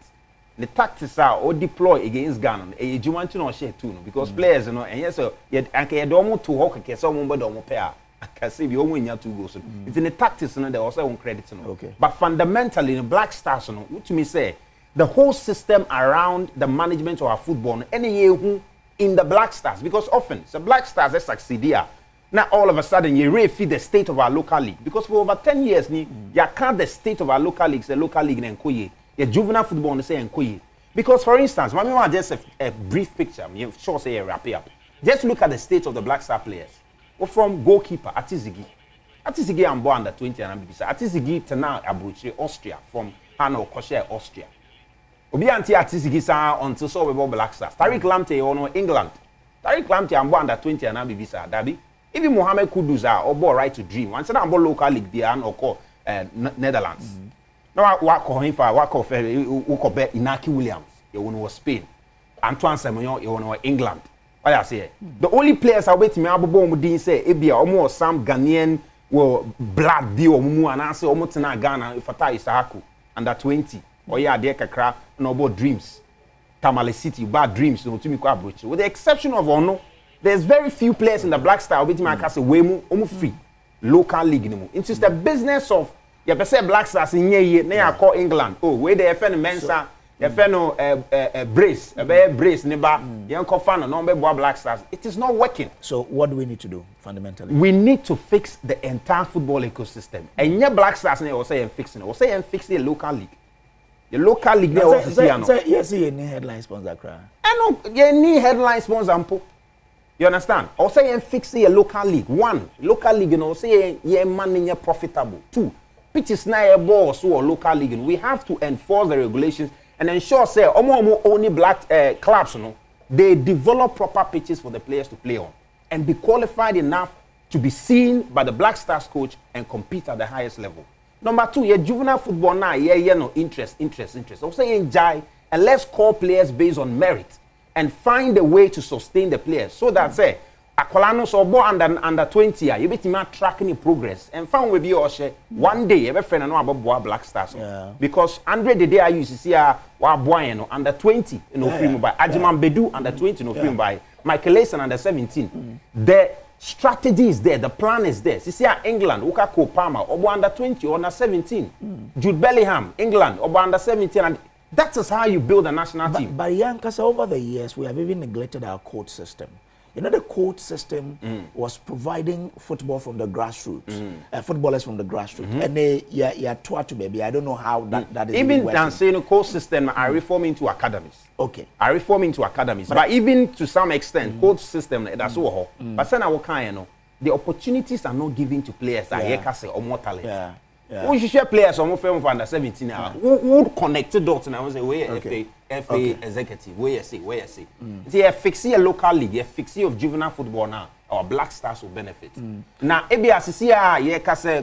[SPEAKER 12] The tactics are or deploy against Ghana. You want to know share too, because players, you know, and yes, so yet I can do to hawk a case someone but don't pair. I can see you only have 2 goals. It's in the tactics, and they also own credit.
[SPEAKER 1] Okay.
[SPEAKER 12] But fundamentally, in Black Stars, which me say, the whole system around the management of our football, any year who in the Black Stars, because often the Black Stars they succeed here. Now all of a sudden you refeed the state of our local league, because for over 10 years you can't the state of our local leagues, the local league in Nkoye, the juvenile football in say Nkoye. Because for instance, when we want just a brief picture, you sure say a wrap up. Just look at the state of the Black Star players. Or from goalkeeper Atizigi and born under 20 and ambibisa. Atizigi Tana Abuchi, Austria, from Hanno Kosher, Austria. Obi anti Atizigi sa until so we Black Stars. Tariq Lamptey or England. Tariq Lamptey and born under 20 and ambibisa. Dabi. Even Mohamed Kuduza or ball right to dream. Once I'm local league there or call Netherlands. Now what call him for what call Inaki Williams. You want Spain. Antoine Semenyo, you want England. I say the only players I wait me abobo mudin say ebia almost some Ghanaian will blood bi omumu and answer almost na Ghana ifata Isahaku under 20 or yeah there kakra no about dreams Tamale City bad dreams no to me kwa broche with the exception of Ono. There's very few players in the Black Star wait me aka say we mu free local league no. It's just the business of you be say Black Stars in ye na ya call England oh we dey FN Mensa brace, brace, neba, young fan, no Black Stars. It is not working.
[SPEAKER 1] So, what do we need to do fundamentally?
[SPEAKER 12] We need to fix the entire football ecosystem. And your Black Stars, they will say and fixing it. Will say and fix the local league. The local league, they will say,
[SPEAKER 1] yes, you need headline sponsor.
[SPEAKER 12] I know you need headline sponsor. You understand? Or say and fix the local league. 1, local league, you know, say yeah, money profitable. 2, pitches na ball so local league. We have to enforce the regulations. And ensure say only black clubs, you know, they develop proper pitches for the players to play on and be qualified enough to be seen by the Black Stars coach and compete at the highest level. Number 2, your juvenile football now, no interest. I'm saying enjoy and let's call players based on merit and find a way to sustain the players so that say Akwalano so bo under 20 year, you bet him tracking the progress and found with you one day every friend know about Black Stars. Because Andre the day I used to see wa boy under 20 no free by Ajiman Bedu under 20 no free by Michael Layson under 17. The strategy is there, the plan is there. See England, Ukako Palmer, or under 20 or under 17. Jude Bellingham, England, or under 17 and that is how you build a national team.
[SPEAKER 1] But Yankasa, over the years we have even neglected our coach system. You know, the coach system was providing football from the grassroots, footballers from the grassroots, and they taught to baby. I don't know how that is.
[SPEAKER 12] Even than saying the coach system, I reform into academies.
[SPEAKER 1] Okay,
[SPEAKER 12] I reform into academies, but even to some extent, coach system that's all. But then I kind know the opportunities are not given to players that here say or more talent. We should share players on from under 17 now. Who connected dots and I was away FA executive. Where you see. See a fixie a local league, a fixie of juvenile football now. Our Black Stars will benefit. Now, ABS say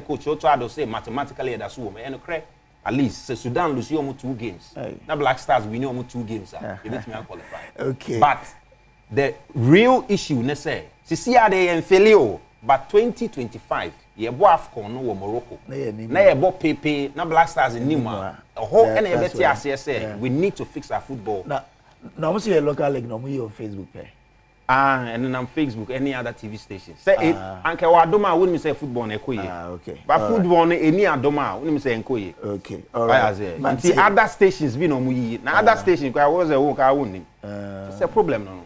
[SPEAKER 12] coach Otoado say mathematically that's woman and at least Sudan lose almost 2 games. Now Black Stars we know almost 2 games. You let me qualify.
[SPEAKER 1] Okay.
[SPEAKER 12] But the real issue, let's say, they and failure, but 2025. Ye bo Afcon no Morocco. Na ye bo Pepe, na Black Stars in Nima. Whole NBT say we need to fix our football.
[SPEAKER 1] Now we see a local league no we on Facebook pay.
[SPEAKER 12] And then on Facebook any other TV station. Say anke wa Adoma wouldn't say football na ekoye.
[SPEAKER 1] Okay.
[SPEAKER 12] But football any Adoma wouldn't say enkoye.
[SPEAKER 1] Okay. All right.
[SPEAKER 12] The other stations be no mu na other station kwa was a work I wouldn't. It's a problem no.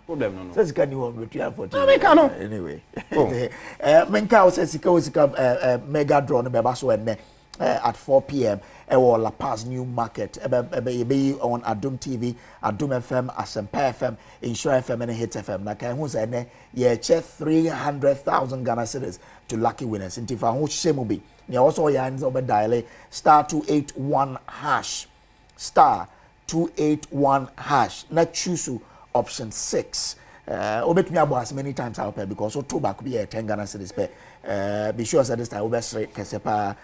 [SPEAKER 12] Problem no.
[SPEAKER 1] Says can you want between 40.
[SPEAKER 12] No, we cannot.
[SPEAKER 1] Anyway. Menka says sika mega draw no be so enne at 4 p.m. La Paz New Market. Be on Adom TV, Adom FM, Asempa FM, Insure FM, and Hit FM. Na kai hu say ne ye che 300,000 Ghana cedis to lucky winners. Intifa hu shemu bi. Ne also ya nzo be dial *281# *281#. Na choose option 6. obetumi abo as many times out pay because so two back be 10 Ghana cedis pay be sure that this time obesre kesepa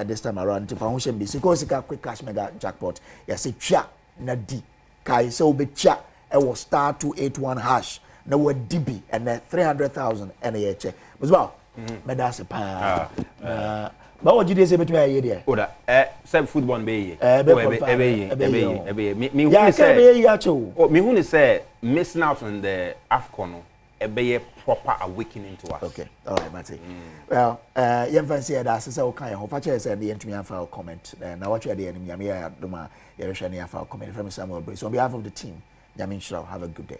[SPEAKER 1] this time around to fa be because quick cash mega jackpot yes twa na di kai so obetwa e was star 281 hash na wa DB and 300,000 and a check as well medase pa but what did you say between a year
[SPEAKER 12] oda same football be me who say missing out on the AFCON be a proper awakening to us.
[SPEAKER 1] Okay, all right, Matty. Well, you fancy that as I kind of father said the entry file comment. Now what you are doing, Yamia Duma, you're sharing your file comment from Samuel Brace. On behalf of the team, Yamin Shrow, have a good day.